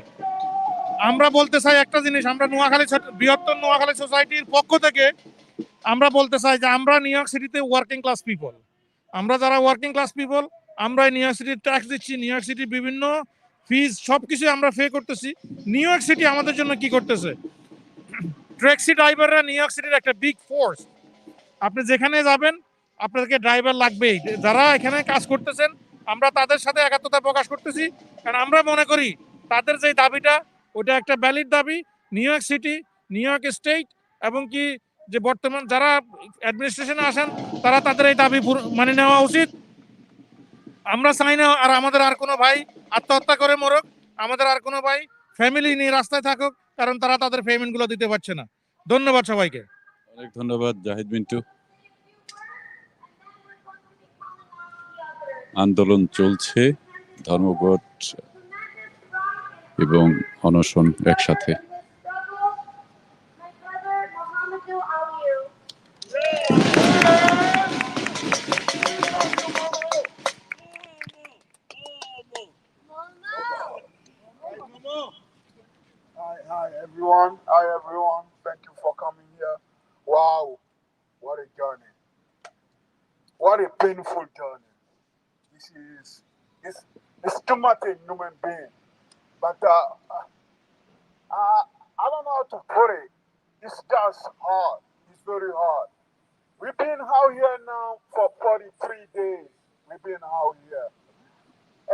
আমরা বলতে চাই একটা জিনিস, আমরা নোয়াখালী বৃহত্তর নোয়াখালী সোসাইটির পক্ষ থেকে আমরা বলতে চাই যে আমরা নিউ ইয়র্ক সিটিতে ওয়ার্কিং ক্লাস পিপল, আমরা যারা ওয়ার্কিং ক্লাস পিপল, আমরা নিউ ইয়র্ক সিটির ট্যাক্স দিচ্ছি, নিউ ইয়র্ক সিটির বিভিন্ন ফিজ সবকিছু আমরা পে করতেছি। নিউ ইয়র্ক সিটি আমাদের জন্য কি করতেছে? ট্যাক্সি ড্রাইভাররা নিউ ইয়র্ক সিটির একটা বিগ ফোর্স। আপনি যেখানে যাবেন আপনাদেরকে ড্রাইভার লাগবেই। যারা এখানে কাজ করতেছেন আমরা তাদের সাথে একাত্মতা প্রকাশ করতেছি, কারণ আমরা মনে করি তাদের যে দাবিটা ওটা একটা ভ্যালিড দাবি। New York city, new York state এবং কি যে বর্তমান যারা অ্যাডমিনিস্ট্রেশনে আসেন তারা তাদের এই দাবি মানে নেওয়া উচিত। আমরা চাই না আর আমাদের আর কোনো ভাই আত্মহত্যা করে মরক, আমাদের আর কোনো ভাই ফ্যামিলি নিয়ে রাস্তায় থাকুক, কারণ তারা তাদের পেমেন্টগুলো দিতে পারছে না। ধন্যবাদ সবাইকে। অনেক ধন্যবাদ জাহিদ মিন্টু। আন্দোলন চলছে, ধর্মঘট এবং অনশন একসাথে। Hi everyone. Hi everyone. Thank you for coming here. Wow, what a journey. What a painful journey. It's too much a human being. But I don't know how to put it. It's just hard. It's very hard. We've been out here now for 43 days. We've been out here.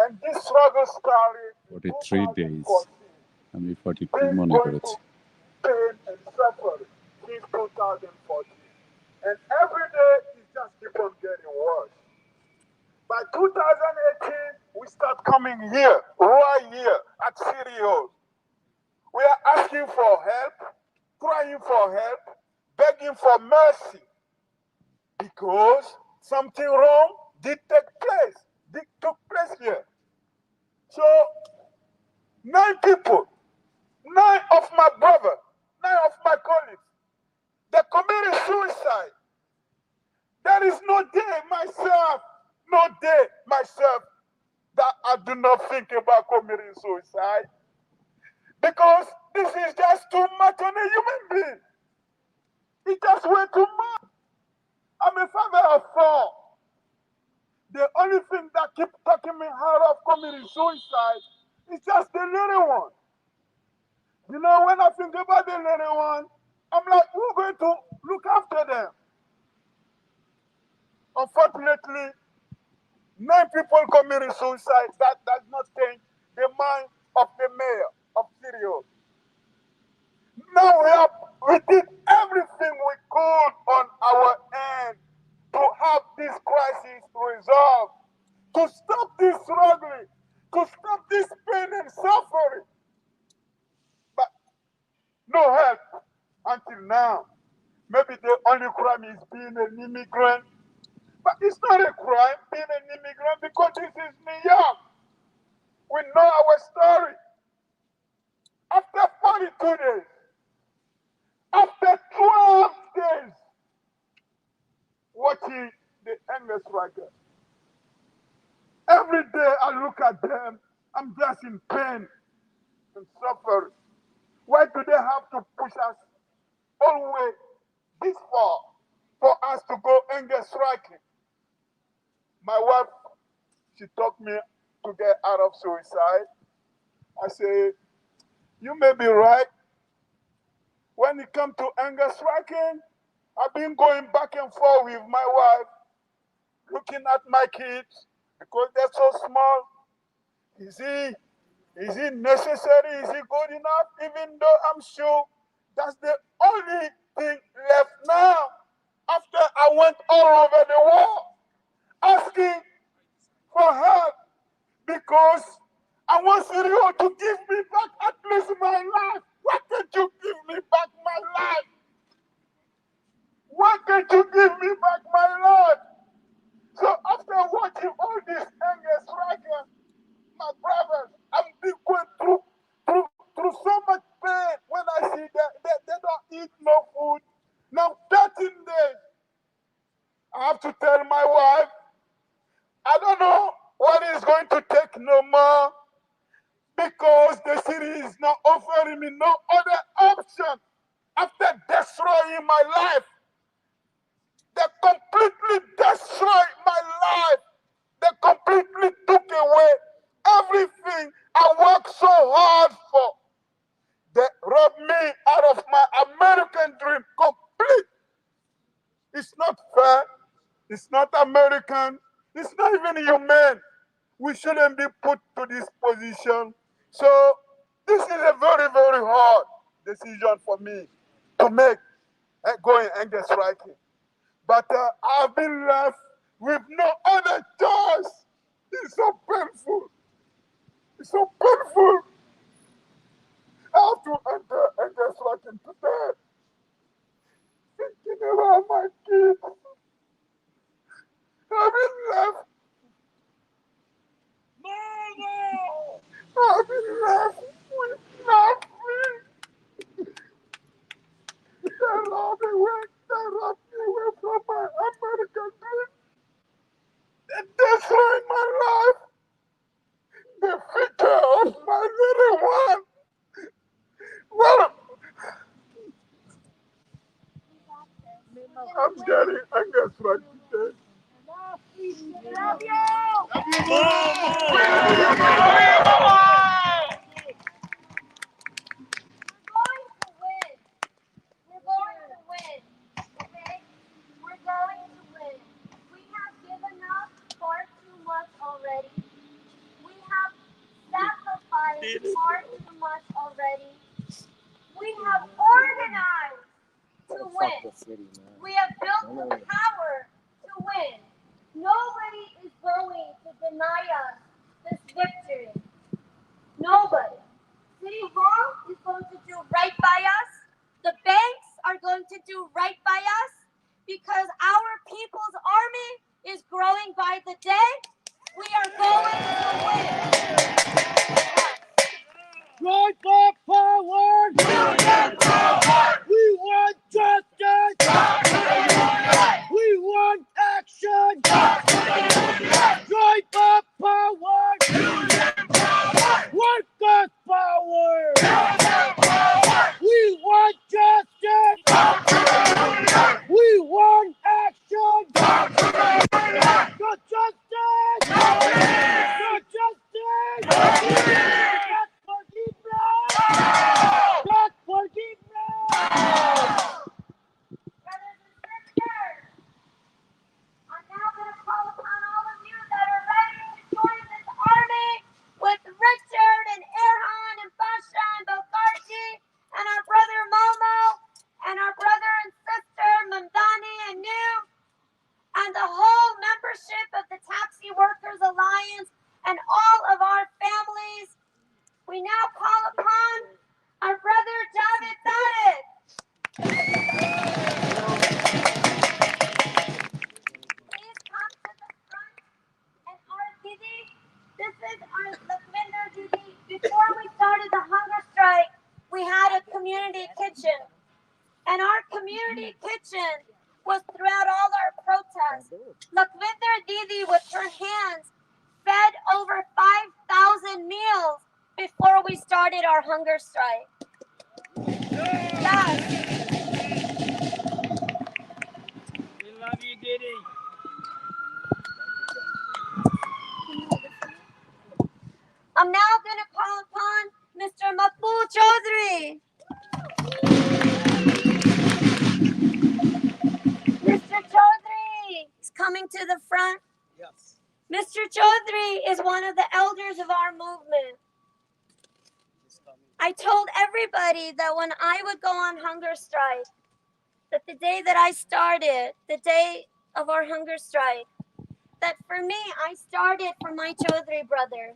And this struggle started 43 days. 2014. আমি 42 Been মনে going করেছি। through pain and suffering since 2014. And every day it just keeps on getting worse. By 2018, we start coming here, right here at City Hall. We are asking for help, crying for help, begging for mercy. Because something wrong took place here. So, 9 people, 9 of my brother, 9 of my colleagues, they committed suicide. There is no day myself that I do not think about committing suicide. Because this is just too much on a human being. It's just way too much. I'm a father of 4. The only thing that keeps talking me out of committing suicide is just the little one. You know, when I think about the little one, I'm like, who's going to look after them? Unfortunately, 9 people committing suicide. That does not change the mind of the mayor of City Hall. Now we did everything we could on our end to have this crisis resolved, to stop this struggling, to stop this pain and suffering. But no help until now. Maybe the only crime is being an immigrant. But it's not a crime being an immigrant because this is New York. We know our story. After 42 days, after 12 days, watching the endless strikers. Every day I look at them, I'm just in pain and suffering. Why do they have to push us all the way this far for us to go anger striking? My wife, she talked me to get out of suicide. I said, You may be right. When it comes to anger striking, I've been going back and forth with my wife, looking at my kids because they're so small. Is it necessary? Is it good enough? Even though I'm sure that's the only thing left now. After I went all over the world asking for help because I want Syria to give me back at least my life. Why can't you give me back my life? Why can't you give me back my life? So after watching all this anger striking, my brothers, I'm been going through so much pain when I see that they don't eat no food. Now 13 days. I have to tell my wife, I don't know what is going to take no more because the city is not offering me no other option after destroying my life. They completely destroyed my life. They completely took away everything I worked so hard for. They robbed me out of my American dream complete. It's not fair. It's not American. It's not even human. We shouldn't be put to this position. So this is a very, very hard decision for me to make, going anger striking. But I've been left with no other choice. It's so painful. It's so painful. I have to enter anger striking today. Thinking about my kids. I've been left. Mama! I've been left with nothing. They robbed me away from my American dream. They destroyed my life. The future of my little one. Well, I'm getting anger right today. Love you. We're going to win. Okay? We're going to win. We have given up far too much already. We have sacrificed far too much already. We have organized to win. We have built the power to win. Nobody is going to deny us this victory. Nobody. City Hall is going to do right by us. The banks are going to do right by us because our people's army is growing by the day. We are going to win. Right for power! Union power! We want justice! We want action! Right for power! Union power! Workers' power! Union power! We want justice! We want action! No justice! No justice! Not forgiveness! Not forgiveness! Brothers and sisters, I'm now going to call upon all of you that are ready to join this army with Richard and Erhan and Basha and Bokarji and our brother Momo and our brother and sister Mamdani and New and the whole membership of the Taxi Workers Alliance and all of our families. We now call upon our brother Javed Tariq. Please come to the front and our Didi. This is our Lakwinder Didi. Before we started the hunger strike, we had a community kitchen. And our community kitchen was throughout all our protests. Lakwinder Didi, with her hands, fed over 5,000 meals before we started our hunger strike. Yes. We love you, Diddy. I'm now going to call upon Mr. Mr. Maqbool Chaudhry. Mr. Chaudhry is coming to the front. Yes. Mr. Chaudhry is one of the elders of our movement. I told everybody that when I would go on hunger strike, that the day that I started, the day of our hunger strike, that for me, I started for my Chaudhry brothers.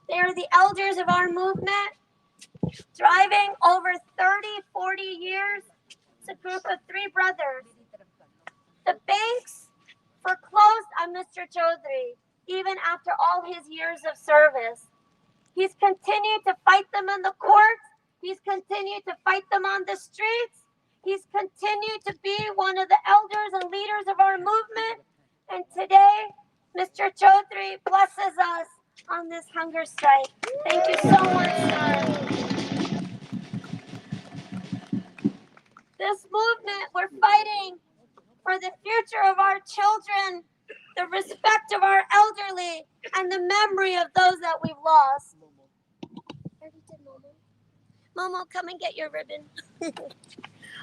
They are the elders of our movement, driving over 30, 40 years. It's a group of 3 brothers. The banks foreclosed on Mr. Chaudhry, even after all his years of service. He's continued to fight them in the courts. He's continued to fight them on the streets. He's continued to be one of the elders and leaders of our movement. And today, Mr. Chaudhry blesses us on this hunger strike. Thank you so much, sir. This movement, we're fighting for the future of our children, the respect of our elderly, and the memory of those that we've lost. Momo, come and get your ribbon.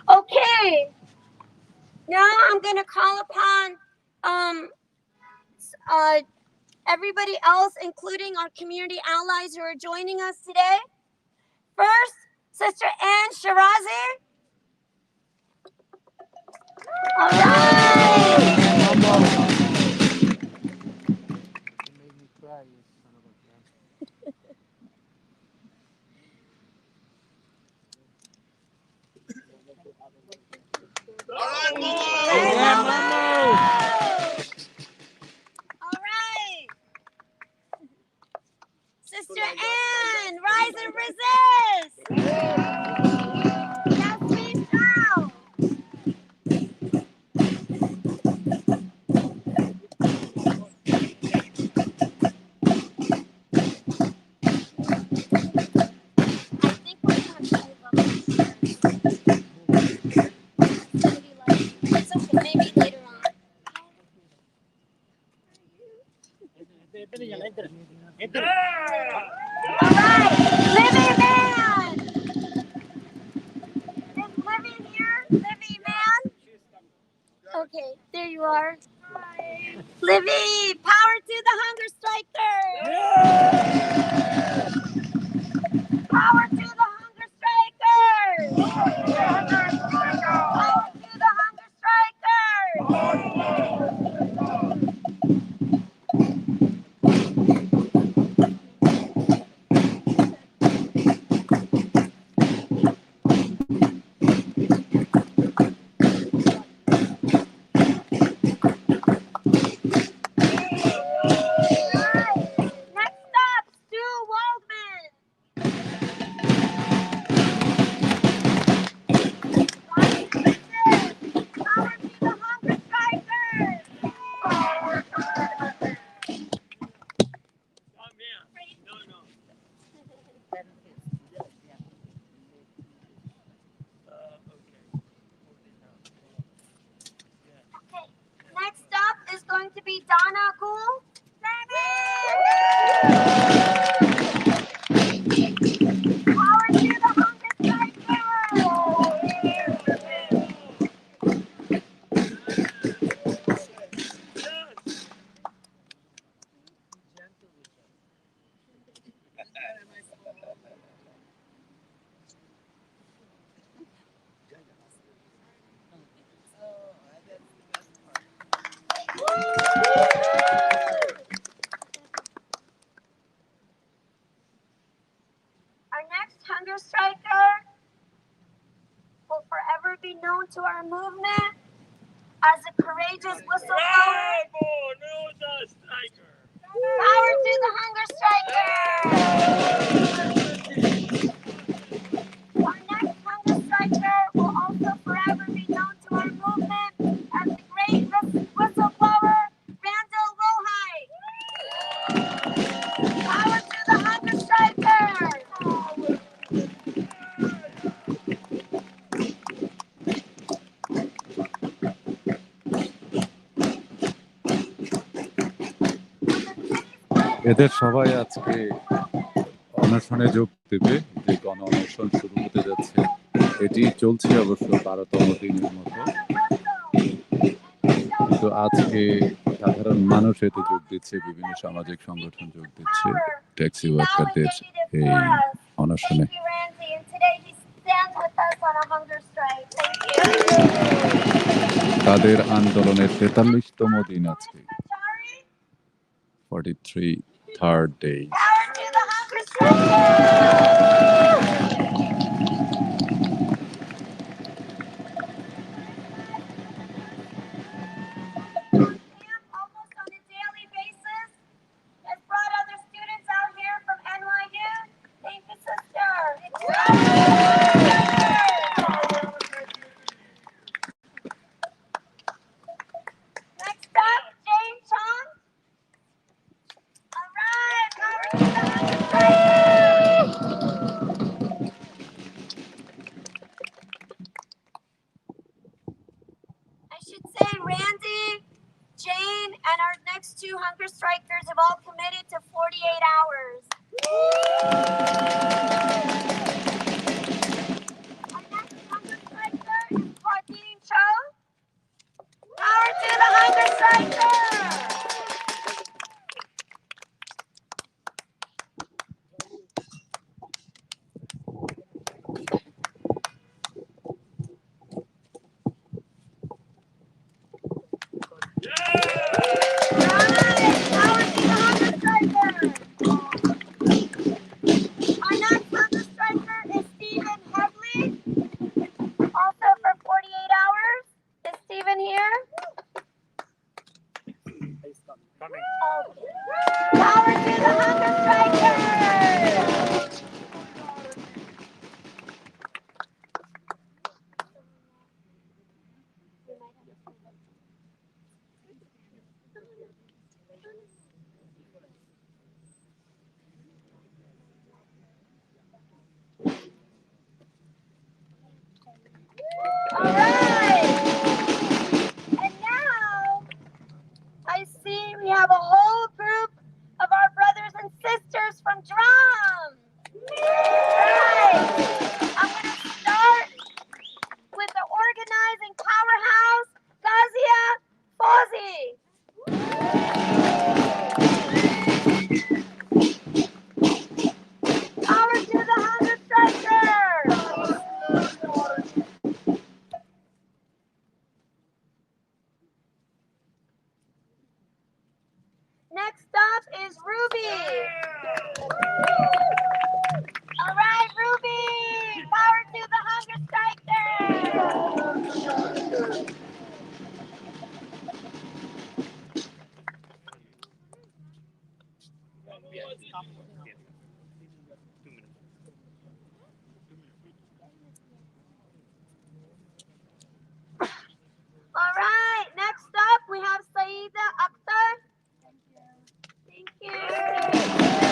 Okay. Now I'm going to call upon everybody else, including our community allies who are joining us today. First, Sister Ann Shirazi. All right. All right. Sister Ann, rise and resist. Yasmin Chow. I think we're going to have to move up. It's okay, maybe later on. All right, Livy Man. Is Livy here? Livy Man? Okay, there you are. Livy, power to the hunger strikers. Power to the hunger strikers. Power to the hunger strikers. Next up, Stu Waldman. Power to the hunger strikers. Okay. Next up is going to be Donna Gould. Power to the hunger strikers. Our next hunger striker will forever be known to our movement as a courageous whistleblower. Power to the hunger striker. Our next hunger striker will also forever be known to our movement as the great whistleblower, Randall Wilhite. Power to the hunger striker. এদের সবাই আজকে অনশনে যোগ দেবে। যে গণঅনশন শুরু হতে যাচ্ছে, এটি চলছে অবশ্য 12তম দিনের মতো, কিন্তু আজকে সাধারণ মানুষ এতে যোগ দিচ্ছে, বিভিন্ন সামাজিক সংগঠন যোগ দিচ্ছে ট্যাক্সি ওয়ার্কারদের এই অনশনে। Thank you, Randy. And today he stands with us on a hunger strike. Thank you. তাদের আন্দোলনের 43তম দিন আজকে, 43rd day. Power to the hunger strike. Almost on a daily basis has brought other students out here from NYU. Thank you, sister. Next up, Jane Chong. All right, power to the hunger strike. I should say Randy, Jane, and our next two hunger strikers have all committed to 48 hours. Our next hunger striker is Claudine Cho. Power to the hunger striker! Our next hunger striker is Stephen Headley, also for 48 hours. Is Stephen here? Power to the hunger striker! All right. And now I see we have a whole group of our brothers and sisters from Drum. Right. I'm going to start with the organizing powerhouse, Gazia Fawzi. Power to the hunger strikers. Next up is Ruby. All right, Ruby. Power to the hunger strikers. All right, next up we have Saida Akhtar. Thank you.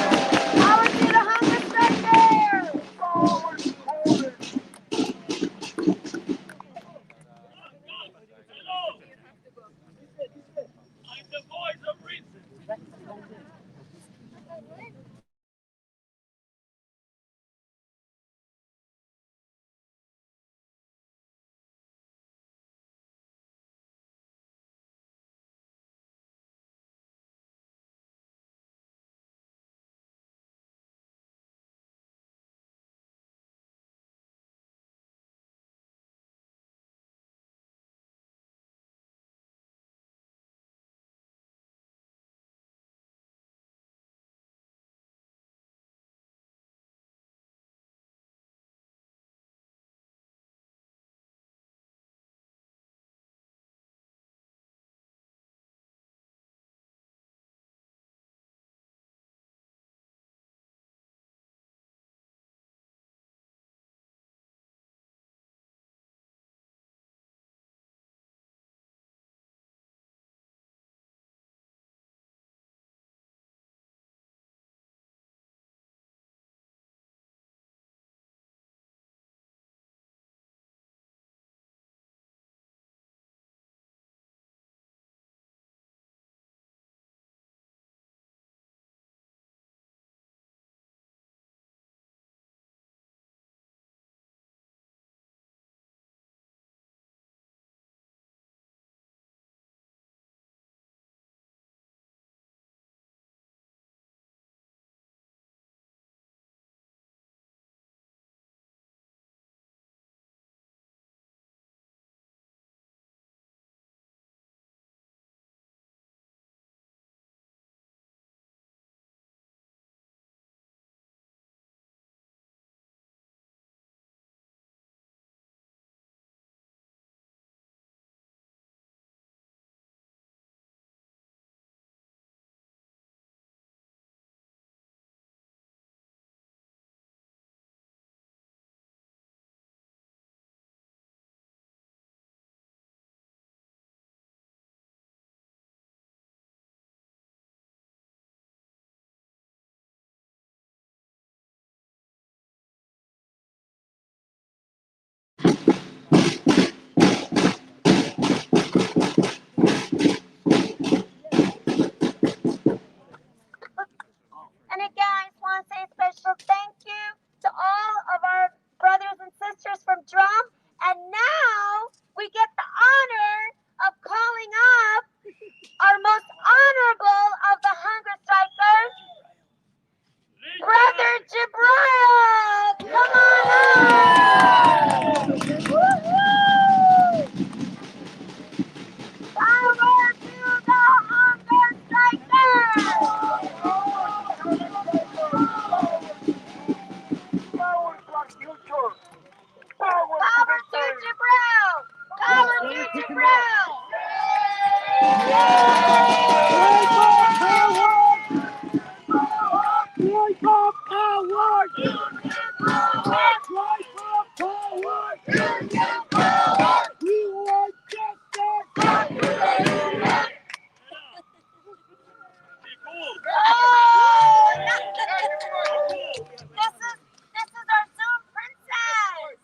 This is our Zoom princess.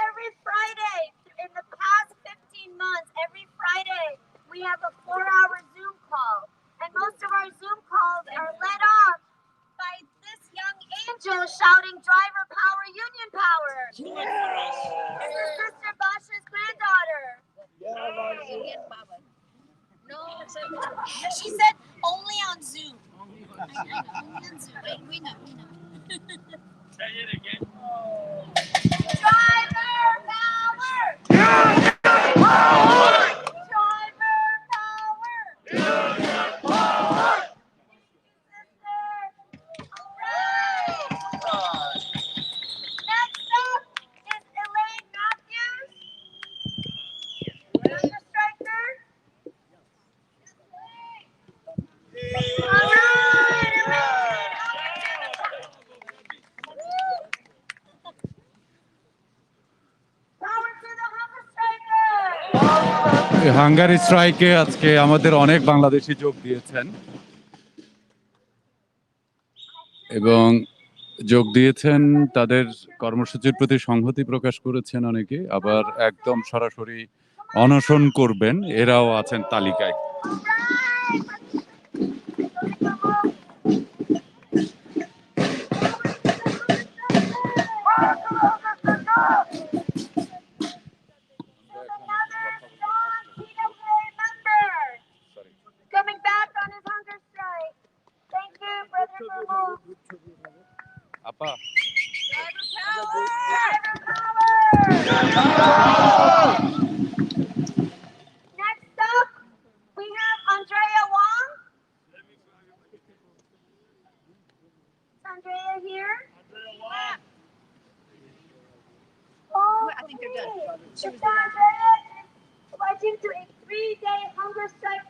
Every Friday, in the past 15 months, every Friday, we have a 4-hour Zoom call. And most of our Zoom calls are led off by this young angel shouting driver power, union power. This is Sister Basha's granddaughter. Union power. No, she said only on Zoom. Only on Zoom. We know. Say it again. Driver power! Driver power! Next up is Elaine Matthews, Hunger Striker. All right, Elaine. Power to the Hunger Striker! Hunger স্ট্রাইকে আজকে আমাদের অনেক বাংলাদেশি যোগ দিয়েছেন এবং যোগ দিয়েছেন, তাদের কর্মসূচির প্রতি সংহতি প্রকাশ করেছেন অনেকে, আবার একদম সরাসরি অনশন করবেন এরাও আছেন তালিকায়। Coming back on his hunger strike. Thank you, Brother Mahmoud. আপা Next up, we have Andrea Wong. Is Andrea here? Oh, I think they're done. Sister Andrea is pledging to a 3-day hunger strike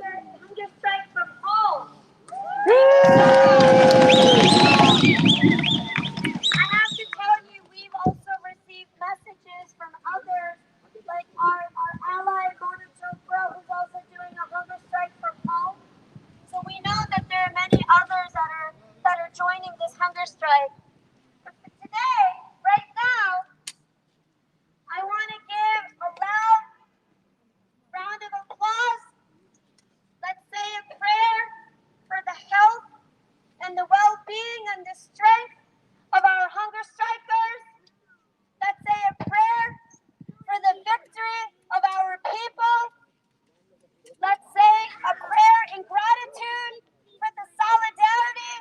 from home. I have to tell you, we've also received messages from others, like our ally Mona Chopra, who's also doing a hunger strike from home. So we know that there are many others that are joining this hunger strike. But for today, right now, I want to give a loud round of applause. Let's say a prayer for the health and the well-being and the strength of our hunger strikers. Let's say a prayer for the victory of our people. Let's say a prayer in gratitude for the solidarity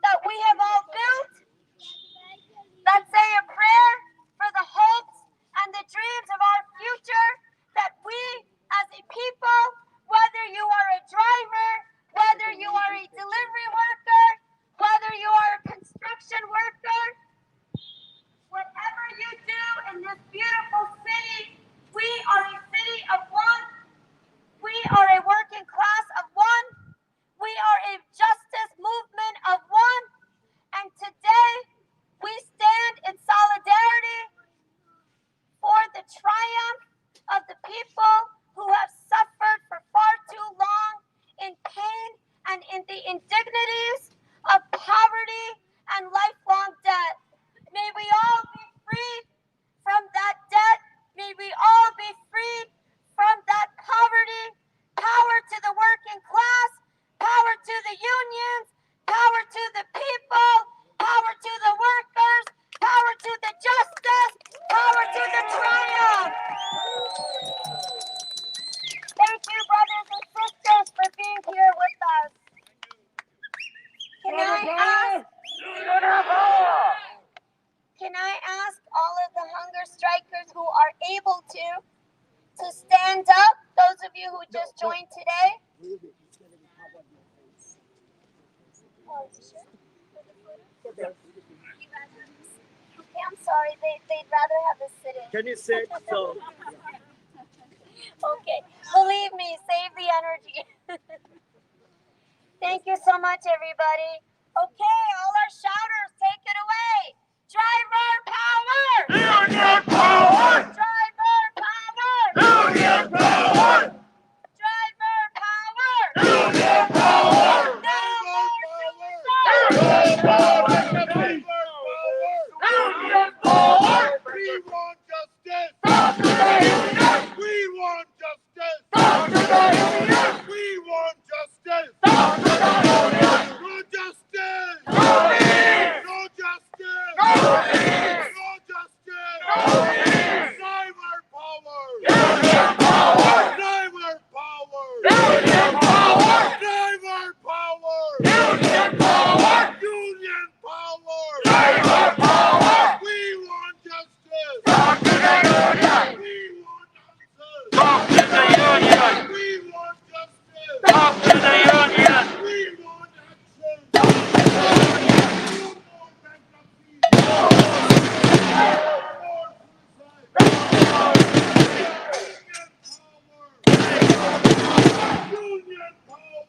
that we have all built. Let's say a prayer for the hopes and the dreams of our future, that we as a people, whether you are a driver, whether you are a delivery worker, whether you are a construction worker, whatever you do in this beautiful city, we are a city of one. We are a working class of one. We are a justice movement of one. And today, we stand in solidarity for the triumph of the people who have suffered for far too long in pain and in the indignities of poverty and lifelong debt. May we all be free from that debt. May we all be free from that poverty. Power to the working class, power to the unions, power to the people, power to the workers, power to the justice, power to the triumph. Thank you, brothers and sisters, for being here with us. Can I ask all of the hunger strikers who are able to stand up? Those of you who just joined today. Okay, I'm sorry. They'd rather have us sit in. Can you sit? So Okay, believe me, save the energy. Thank you so much, everybody. Okay, all our shouters, take it away. Driver power! Union power! Driver power! Union power! Driver power! Union power! No more Union power! Union power! We want justice! Talk to the union! We want justice! Talk to the union! We want justice! Talk to the union! No justice! No peace! No justice! No peace! No justice! No peace! Driver power! Union power! Driver power! Union power! Driver power! Union power! Union power! Driver power! We want justice! Talk to the union! We want justice! Talk to the union! We want justice! Talk to the union! We want action! Talk to the union! No more bankruptcy! No more suicide! Union power! Union power!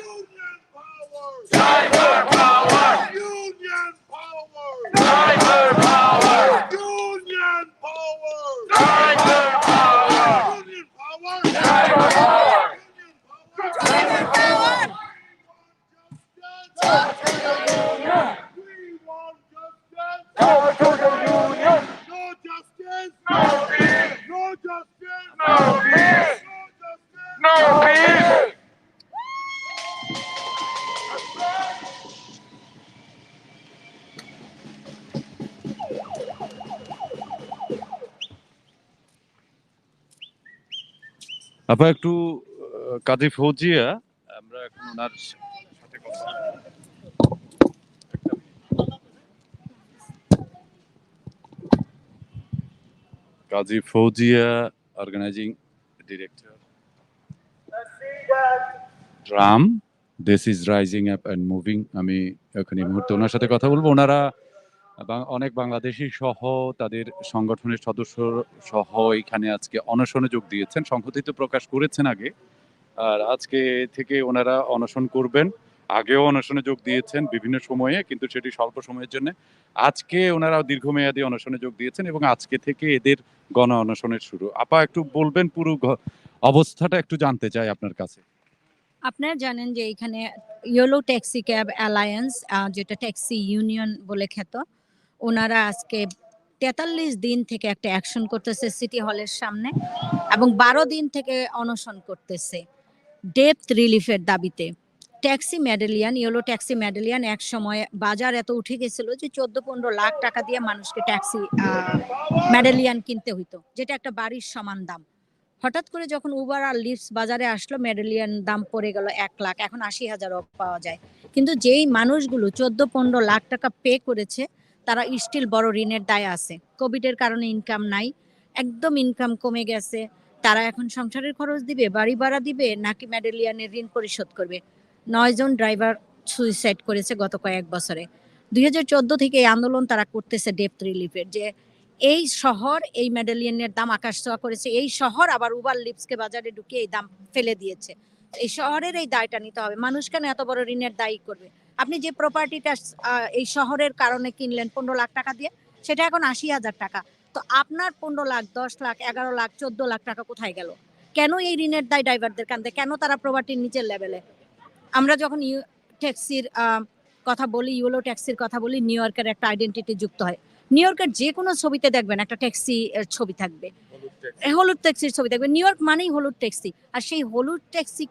Union power! Driver power! Union power! Driver power! Union power! Driver power! Union power! Driver power! Driver power! Talk to the union! We want justice! Talk to the union! No justice! No peace! No justice! No peace! No peace! আপা একটু কাজী ফৌজিয়া, আমরা এখন ওনার সাথে কথা Kazi Fauzia, organising director, Drum, this is rising up and moving. আমি এখন এই মুহূর্তে ওনার সাথে কথা বলবো। ওনারা অনেক বাংলাদেশি সহ তাদের সংগঠনের সদস্য সহ এখানে আজকে অনশনে যোগ দিয়েছেন, সংহতি তো প্রকাশ করেছেন আগে, আর আজকে থেকে ওনারা অনশন করবেন। আগেও অনশনে যোগ দিয়েছেন বিভিন্ন সময়ে, কিন্তু সেটি স্বল্প সময়ের জন্য। আজকে ওনারা দীর্ঘমেয়াদী অনশনে যোগ দিয়েছেন এবং আজকে থেকে এদের গণ অনশনের শুরু। আপা একটু বলবেন, পুরো অবস্থাটা একটু জানতে চাই আপনার কাছে। আপনারা জানেন যে এখানে ইয়েলো ট্যাক্সি ক্যাব অ্যালায়েন্স, যেটা ট্যাক্সি ইউনিয়ন বলে খ্যাত, ওনারা আজকে 43 দিন থেকে একটা অ্যাকশন করতেছে সিটি হলের সামনে এবং 12 দিন থেকে অনশন করতেছে ডেপথ রিলিফের দাবিতে। ট্যাক্সি মেডেলিয়ান, ইয়েলো ট্যাক্সি মেডেলিয়ান এক সময় বাজার এত উঠে গেছিল যে 14-15 লাখ টাকা দিয়ে মানুষকে ট্যাক্সি মেডেলিয়ান কিনতে হইতো, যেটা একটা বাড়ির সমান দাম। হঠাৎ করে যখন উবার আর লিফটস বাজারে আসলো, মেডেলিয়ান দাম পড়ে গেল 1 লাখ, এখন 80,000 পাওয়া যায়। কিন্তু যেই মানুষগুলো 14-15 লাখ টাকা পে করেছে, তারা স্টিল বড় ঋণের দায়ে আছে। কোভিডের কারণে ইনকাম নাই, একদম ইনকাম কমে গেছে। তারা এখন সংসারের খরচ দিবে, বাড়ি ভাড়া দিবে, নাকি মেডেলিয়ানের ঋণ পরিশোধ করবে? 9 জন ড্রাইভার সুইসাইড করেছে গত কয়েক বছরে। 2014 থেকে এই আন্দোলন তারা করতেছে ডেপথ রিলিফের, যে এই শহর এই মেডেলিয়ানের দাম আকাশ ছোঁয়া করেছে, এই শহর আবার উবার লিপসকে বাজারে ঢুকিয়ে এই দাম ফেলে দিয়েছে। এই শহরের এই দায়টা নিতে হবে। মানুষ কেন এত বড় ঋণের দায়ী করবে? আপনি যে প্রপার্টিটা এই শহরের কারণে কিনলেন 15 লাখ টাকা দিয়ে, সেটা এখন 80,000 টাকা। তো আপনার 15 লাখ, 10 লাখ, 11 লাখ, 14 লাখ টাকা কোথায় গেল? কেন এই ঋণের দায় ড্রাইভারদের কাঁধে? কেন তারা প্রপার্টির নিচের লেভেলে? আমরা যখন ট্যাক্সির কথা বলি, ইয়েলো ট্যাক্সির কথা বলি, নিউ ইয়র্কের একটা আইডেন্টিটি যুক্ত হয়। নিউ ইয়র্কের যে কোনো ছবিতে দেখবেন একটা ট্যাক্সি ছবি থাকবে, হলুদ ট্যাক্সির ছবি থাকবে। নিউ ইয়র্ক মানেই হলুদ ট্যাক্সি। আর সেই হলুদ ট্যাক্সি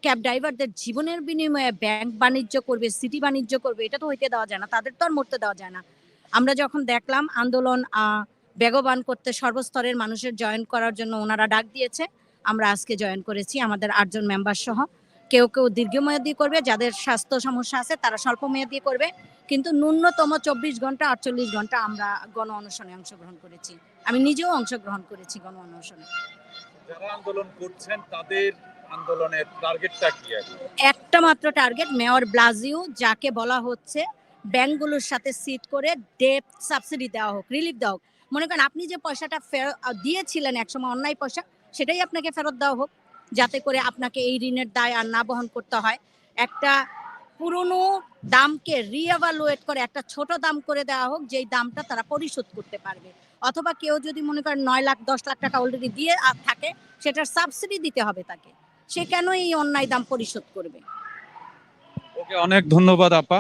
ক্যাব ড্রাইভারদের জীবনের বিনিময়ে ব্যাংক বাণিজ্য করবে, সিটি বাণিজ্য করবে, এটা তো হইতে দেওয়া যায় না, তাদের তো আর মরতে দেওয়া যায় না। আমরা যখন দেখলাম আন্দোলন বেগবান করতে সর্বস্তরের মানুষের জয়েন করার জন্য ওনারা ডাক দিয়েছে, আমরা আজকে জয়েন করেছি আমাদের 8 জন মেম্বার সহ। কেউ কেউ দীর্ঘমেয়াদী করবে, যাদের স্বাস্থ্য সমস্যা আছে তারা স্বল্প মেয়াদী করবে, কিন্তু ন্যূনতম 24 ঘন্টা 48 ঘন্টা আমরা গণ অনশনে অংশগ্রহণ করেছি। আমি নিজেও অংশগ্রহণ করেছি গণ অনশনে। যারা আন্দোলন করছেন তাদের আন্দোলনের টার্গেটটা কি? একটা মাত্র টার্গেট, মেয়র ব্লাজিও যাকে বলা হচ্ছে ব্যাংকগুলোর সাথে সিট করে ডেপ সাবসিডি দেওয়া হোক, রিলিফ দেওয়া হোক। মনে করেন আপনি যে পয়সাটা দিয়েছিলেন একসময় অন্যায় পয়সা, সেটাই আপনাকে ফেরত দেওয়া হোক, যাতে করে আপনাকে এই ঋণের দায় আর না বহন করতে হয়। একটা পুরনো দামকে রিএভালুয়েট করে একটা ছোট দাম করে দেওয়া হোক, যেই দামটা তারা পরিশোধ করতে পারবে। অথবা কেউ যদি মনে করেন 9 লাখ 10 লাখ টাকা অলরেডি দিয়ে থাকে, সেটার সাবসিডি দিতে হবে তাকে। সে কেন এই অন্যায় দাম পরিশোধ করবে? ওকে, অনেক ধন্যবাদ আপা।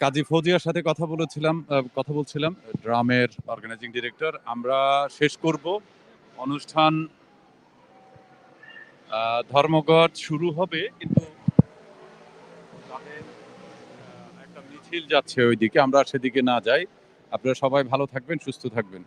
কাজী ফৌজিয়ার সাথে কথা বলছিলাম, ড্রামের অর্গানাইজিং ডিরেক্টর। আমরা শেষ করব অনুষ্ঠান। ধর্মঘট শুরু হবে, কিন্তু তাদের একটা মিছিল যাচ্ছে ওইদিকে, আমরা সেদিকে না যাই। আপনারা সবাই ভালো থাকবেন, সুস্থ থাকবেন।